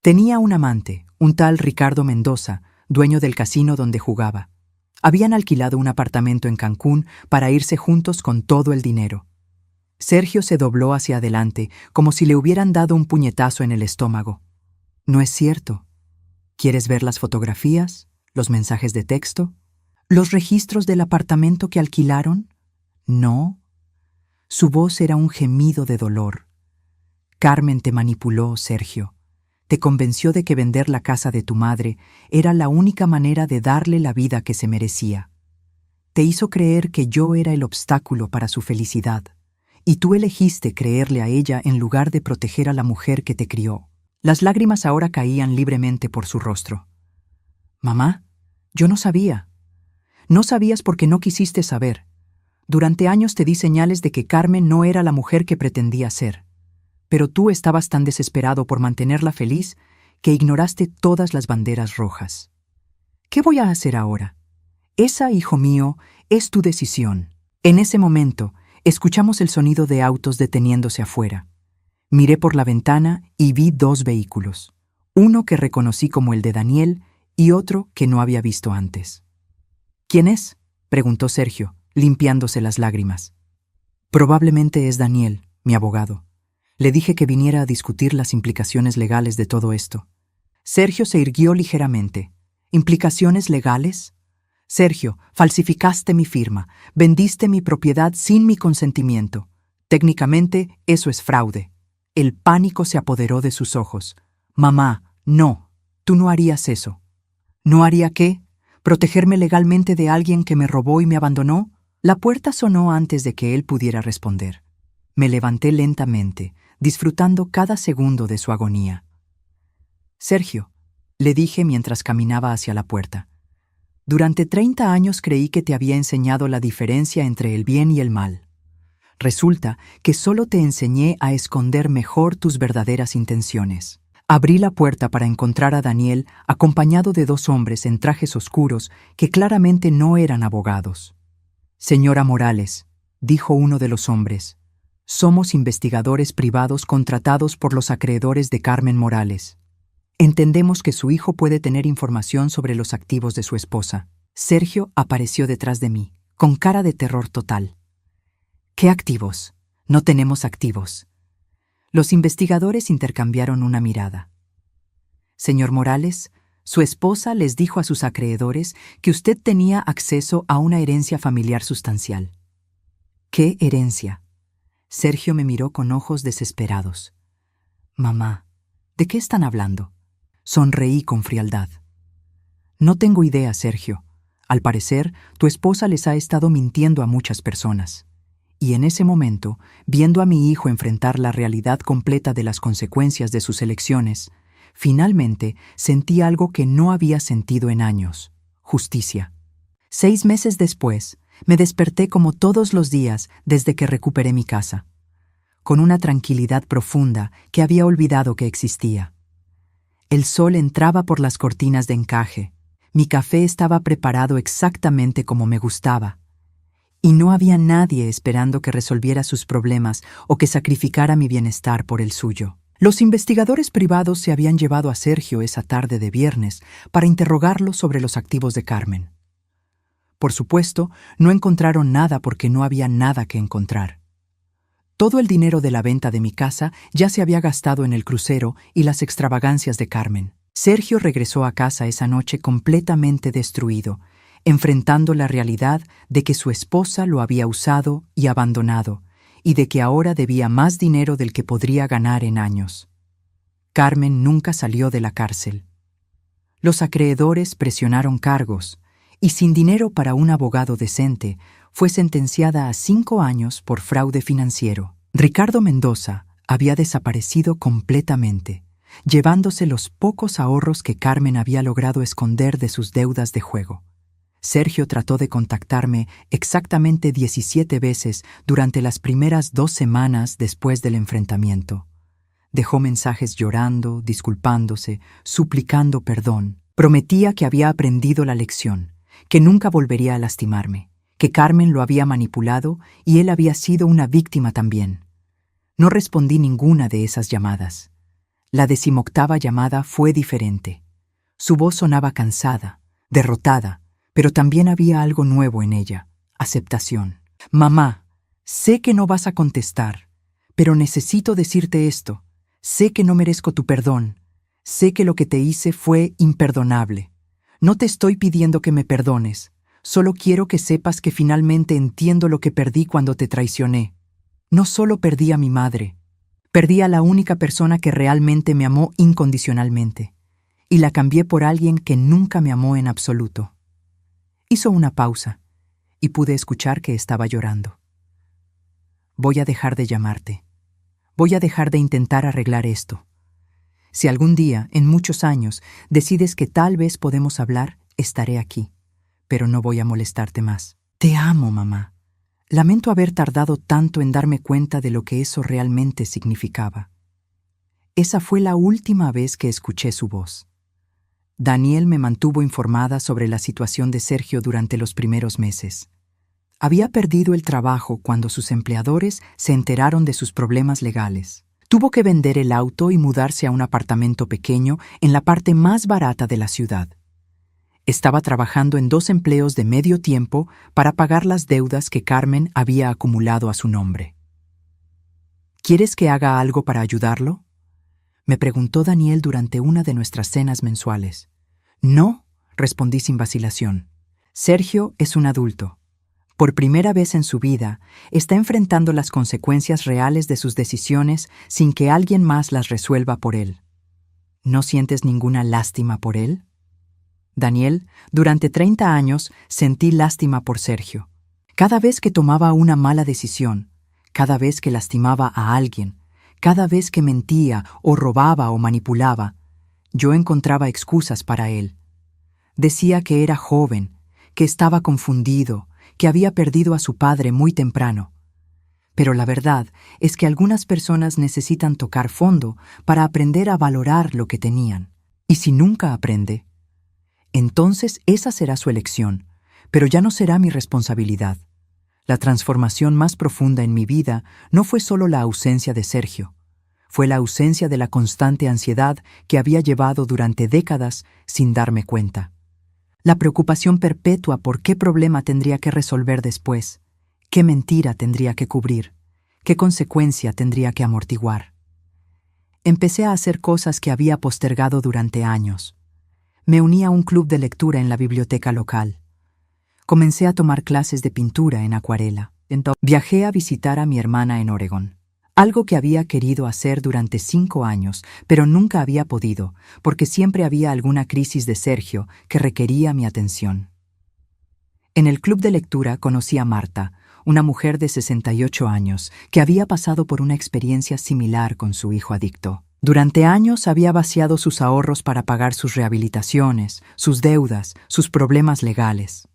Tenía un amante, un tal Ricardo Mendoza, dueño del casino donde jugaba. Habían alquilado un apartamento en Cancún para irse juntos con todo el dinero. Sergio se dobló hacia adelante, como si le hubieran dado un puñetazo en el estómago. No es cierto. ¿Quieres ver las fotografías? ¿Los mensajes de texto? ¿Los registros del apartamento que alquilaron? No. Su voz era un gemido de dolor. Carmen te manipuló, Sergio. Te convenció de que vender la casa de tu madre era la única manera de darle la vida que se merecía. Te hizo creer que yo era el obstáculo para su felicidad, y tú elegiste creerle a ella en lugar de proteger a la mujer que te crió. Las lágrimas ahora caían libremente por su rostro. Mamá, yo no sabía. No sabías porque no quisiste saber. Durante años te di señales de que Carmen no era la mujer que pretendía ser. Pero tú estabas tan desesperado por mantenerla feliz que ignoraste todas las banderas rojas. ¿Qué voy a hacer ahora? Esa, hijo mío, es tu decisión. En ese momento, escuchamos el sonido de autos deteniéndose afuera. Miré por la ventana y vi 2 vehículos. Uno que reconocí como el de Daniel y otro que no había visto antes. ¿Quién es?, preguntó Sergio, limpiándose las lágrimas. Probablemente es Daniel, mi abogado. Le dije que viniera a discutir las implicaciones legales de todo esto. Sergio se irguió ligeramente. ¿Implicaciones legales? Sergio, falsificaste mi firma, vendiste mi propiedad sin mi consentimiento. Técnicamente, eso es fraude. El pánico se apoderó de sus ojos. Mamá, no, tú no harías eso. ¿No haría qué? ¿Protegerme legalmente de alguien que me robó y me abandonó? La puerta sonó antes de que él pudiera responder. Me levanté lentamente, disfrutando cada segundo de su agonía. Sergio, le dije mientras caminaba hacia la puerta, durante 30 años creí que te había enseñado la diferencia entre el bien y el mal. Resulta que solo te enseñé a esconder mejor tus verdaderas intenciones. Abrí la puerta para encontrar a Daniel acompañado de 2 hombres en trajes oscuros que claramente no eran abogados. Señora Morales, dijo uno de los hombres, somos investigadores privados contratados por los acreedores de Carmen Morales. Entendemos que su hijo puede tener información sobre los activos de su esposa. Sergio apareció detrás de mí, con cara de terror total. ¿Qué activos? No tenemos activos. Los investigadores intercambiaron una mirada. Señor Morales, su esposa les dijo a sus acreedores que usted tenía acceso a una herencia familiar sustancial. ¿Qué herencia? Sergio me miró con ojos desesperados. Mamá, ¿de qué están hablando? Sonreí con frialdad. No tengo idea, Sergio. Al parecer, tu esposa les ha estado mintiendo a muchas personas. Y en ese momento, viendo a mi hijo enfrentar la realidad completa de las consecuencias de sus elecciones, finalmente sentí algo que no había sentido en años: justicia. 6 meses después, me desperté como todos los días desde que recuperé mi casa, con una tranquilidad profunda que había olvidado que existía. El sol entraba por las cortinas de encaje, mi café estaba preparado exactamente como me gustaba, y no había nadie esperando que resolviera sus problemas o que sacrificara mi bienestar por el suyo. Los investigadores privados se habían llevado a Sergio esa tarde de viernes para interrogarlo sobre los activos de Carmen. Por supuesto, no encontraron nada porque no había nada que encontrar. Todo el dinero de la venta de mi casa ya se había gastado en el crucero y las extravagancias de Carmen. Sergio regresó a casa esa noche completamente destruido, enfrentando la realidad de que su esposa lo había usado y abandonado, y de que ahora debía más dinero del que podría ganar en años. Carmen nunca salió de la cárcel. Los acreedores presionaron cargos, y sin dinero para un abogado decente, fue sentenciada a 5 años por fraude financiero. Ricardo Mendoza había desaparecido completamente, llevándose los pocos ahorros que Carmen había logrado esconder de sus deudas de juego. Sergio trató de contactarme exactamente 17 veces durante las primeras 2 semanas después del enfrentamiento. Dejó mensajes llorando, disculpándose, suplicando perdón. Prometía que había aprendido la lección, que nunca volvería a lastimarme, que Carmen lo había manipulado y él había sido una víctima también. No respondí ninguna de esas llamadas. La 18ª llamada fue diferente. Su voz sonaba cansada, derrotada, pero también había algo nuevo en ella: aceptación. Mamá, sé que no vas a contestar, pero necesito decirte esto. Sé que no merezco tu perdón. Sé que lo que te hice fue imperdonable. No te estoy pidiendo que me perdones. Solo quiero que sepas que finalmente entiendo lo que perdí cuando te traicioné. No solo perdí a mi madre, perdí a la única persona que realmente me amó incondicionalmente, y la cambié por alguien que nunca me amó en absoluto. Hizo una pausa, y pude escuchar que estaba llorando. Voy a dejar de llamarte. Voy a dejar de intentar arreglar esto. Si algún día, en muchos años, decides que tal vez podemos hablar, estaré aquí, pero no voy a molestarte más. Te amo, mamá. Lamento haber tardado tanto en darme cuenta de lo que eso realmente significaba. Esa fue la última vez que escuché su voz. Daniel me mantuvo informada sobre la situación de Sergio durante los primeros meses. Había perdido el trabajo cuando sus empleadores se enteraron de sus problemas legales. Tuvo que vender el auto y mudarse a un apartamento pequeño en la parte más barata de la ciudad. Estaba trabajando en 2 empleos de medio tiempo para pagar las deudas que Carmen había acumulado a su nombre. ¿Quieres que haga algo para ayudarlo?, me preguntó Daniel durante una de nuestras cenas mensuales. No, respondí sin vacilación. Sergio es un adulto. Por primera vez en su vida, está enfrentando las consecuencias reales de sus decisiones sin que alguien más las resuelva por él. ¿No sientes ninguna lástima por él? Daniel, durante 30 años sentí lástima por Sergio. Cada vez que tomaba una mala decisión, cada vez que lastimaba a alguien, cada vez que mentía o robaba o manipulaba, yo encontraba excusas para él. Decía que era joven, que estaba confundido, que había perdido a su padre muy temprano. Pero la verdad es que algunas personas necesitan tocar fondo para aprender a valorar lo que tenían. Y si nunca aprende, entonces esa será su elección, pero ya no será mi responsabilidad. La transformación más profunda en mi vida no fue solo la ausencia de Sergio, fue la ausencia de la constante ansiedad que había llevado durante décadas sin darme cuenta. La preocupación perpetua por qué problema tendría que resolver después, qué mentira tendría que cubrir, qué consecuencia tendría que amortiguar. Empecé a hacer cosas que había postergado durante años. Me uní a un club de lectura en la biblioteca local. Comencé a tomar clases de pintura en acuarela. Entonces, viajé a visitar a mi hermana en Oregón. Algo que había querido hacer durante 5 años, pero nunca había podido, porque siempre había alguna crisis de Sergio que requería mi atención. En el club de lectura conocí a Marta, una mujer de 68 años, que había pasado por una experiencia similar con su hijo adicto. Durante años había vaciado sus ahorros para pagar sus rehabilitaciones, sus deudas, sus problemas legales.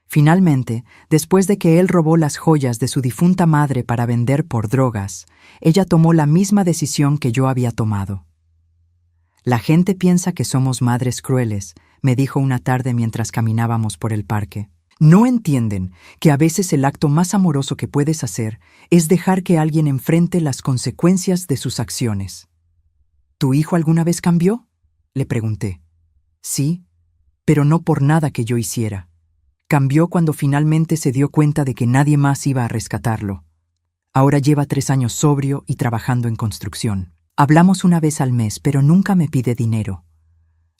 Finalmente, después de que él robó las joyas de su difunta madre para vender por drogas, ella tomó la misma decisión que yo había tomado. La gente piensa que somos madres crueles, me dijo una tarde mientras caminábamos por el parque. No entienden que a veces el acto más amoroso que puedes hacer es dejar que alguien enfrente las consecuencias de sus acciones. ¿Tu hijo alguna vez cambió?, le pregunté. Sí, pero no por nada que yo hiciera. Cambió cuando finalmente se dio cuenta de que nadie más iba a rescatarlo. Ahora lleva 3 años sobrio y trabajando en construcción. Hablamos una vez al mes, pero nunca me pide dinero.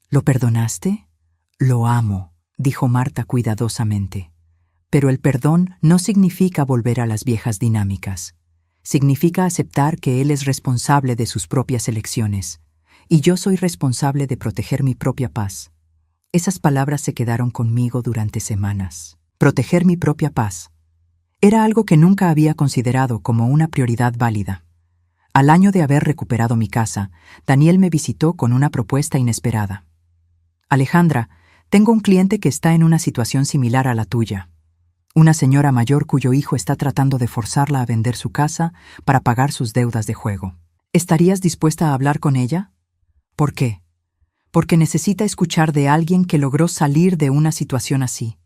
¿Lo perdonaste? Lo amo, dijo Marta cuidadosamente. Pero el perdón no significa volver a las viejas dinámicas. Significa aceptar que él es responsable de sus propias elecciones, y yo soy responsable de proteger mi propia paz. Esas palabras se quedaron conmigo durante semanas. Proteger mi propia paz. Era algo que nunca había considerado como una prioridad válida. Al año de haber recuperado mi casa, Daniel me visitó con una propuesta inesperada. Alejandra, tengo un cliente que está en una situación similar a la tuya. Una señora mayor cuyo hijo está tratando de forzarla a vender su casa para pagar sus deudas de juego. ¿Estarías dispuesta a hablar con ella? ¿Por qué? Porque necesita escuchar de alguien que logró salir de una situación así.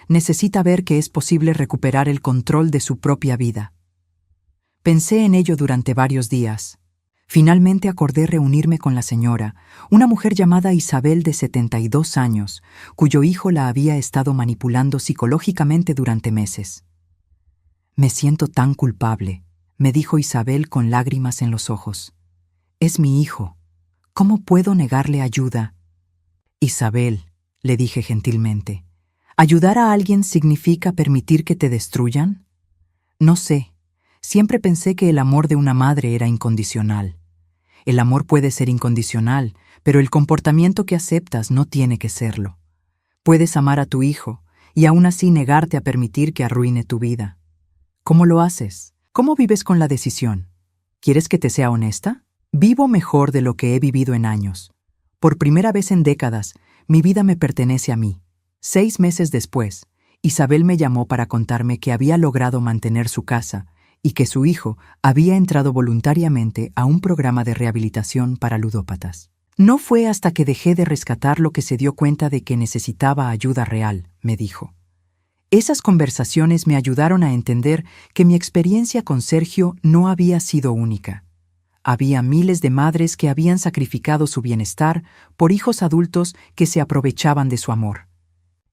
Necesita ver que es posible recuperar el control de su propia vida. Pensé en ello durante varios días. Finalmente acordé reunirme con la señora, una mujer llamada Isabel de 72 años, cuyo hijo la había estado manipulando psicológicamente durante meses. «Me siento tan culpable», me dijo Isabel con lágrimas en los ojos. «Es mi hijo. ¿Cómo puedo negarle ayuda?» «Isabel», le dije gentilmente, ¿ayudar a alguien significa permitir que te destruyan? No sé. Siempre pensé que el amor de una madre era incondicional. El amor puede ser incondicional, pero el comportamiento que aceptas no tiene que serlo. Puedes amar a tu hijo y aún así negarte a permitir que arruine tu vida. ¿Cómo lo haces? ¿Cómo vives con la decisión? ¿Quieres que te sea honesta? Vivo mejor de lo que he vivido en años. Por primera vez en décadas, mi vida me pertenece a mí. 6 meses después, Isabel me llamó para contarme que había logrado mantener su casa y que su hijo había entrado voluntariamente a un programa de rehabilitación para ludópatas. No fue hasta que dejé de rescatarlo que se dio cuenta de que necesitaba ayuda real, me dijo. Esas conversaciones me ayudaron a entender que mi experiencia con Sergio no había sido única. Había miles de madres que habían sacrificado su bienestar por hijos adultos que se aprovechaban de su amor.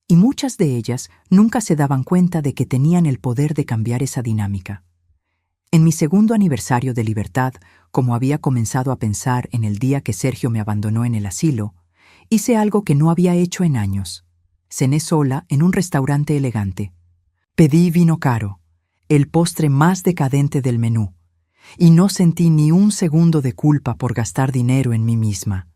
Y muchas de ellas nunca se daban cuenta de que tenían el poder de cambiar esa dinámica. En mi segundo aniversario de libertad, como había comenzado a pensar en el día que Sergio me abandonó en el asilo, hice algo que no había hecho en años. Cené sola en un restaurante elegante. Pedí vino caro, el postre más decadente del menú, y no sentí ni un segundo de culpa por gastar dinero en mí misma.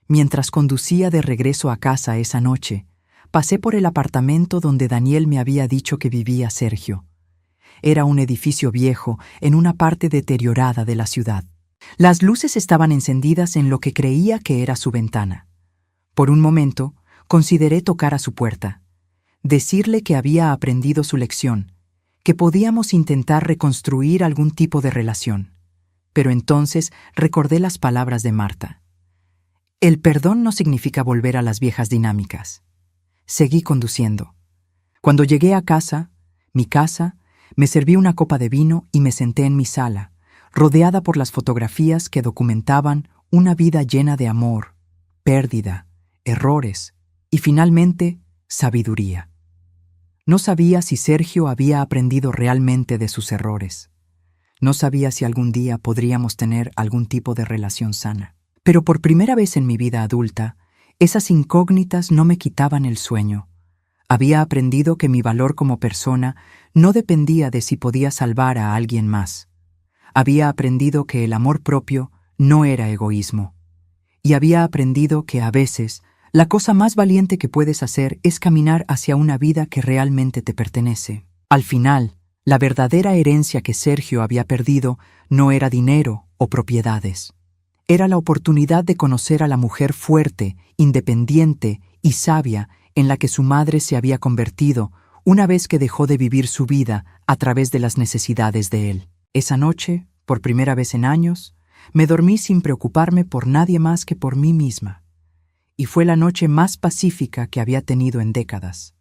Mientras conducía de regreso a casa esa noche, pasé por el apartamento donde Daniel me había dicho que vivía Sergio. Era un edificio viejo en una parte deteriorada de la ciudad. Las luces estaban encendidas en lo que creía que era su ventana. Por un momento, consideré tocar a su puerta, decirle que había aprendido su lección, que podíamos intentar reconstruir algún tipo de relación. Pero entonces recordé las palabras de Marta. El perdón no significa volver a las viejas dinámicas. Seguí conduciendo. Cuando llegué a casa, mi casa, me serví una copa de vino y me senté en mi sala, rodeada por las fotografías que documentaban una vida llena de amor, pérdida, errores y finalmente sabiduría. No sabía si Sergio había aprendido realmente de sus errores. No sabía si algún día podríamos tener algún tipo de relación sana. Pero por primera vez en mi vida adulta, esas incógnitas no me quitaban el sueño. Había aprendido que mi valor como persona no dependía de si podía salvar a alguien más. Había aprendido que el amor propio no era egoísmo. Y había aprendido que a veces la cosa más valiente que puedes hacer es caminar hacia una vida que realmente te pertenece. Al final, la verdadera herencia que Sergio había perdido no era dinero o propiedades. Era la oportunidad de conocer a la mujer fuerte, independiente y sabia en la que su madre se había convertido una vez que dejó de vivir su vida a través de las necesidades de él. Esa noche, por primera vez en años, me dormí sin preocuparme por nadie más que por mí misma. Y fue la noche más pacífica que había tenido en décadas.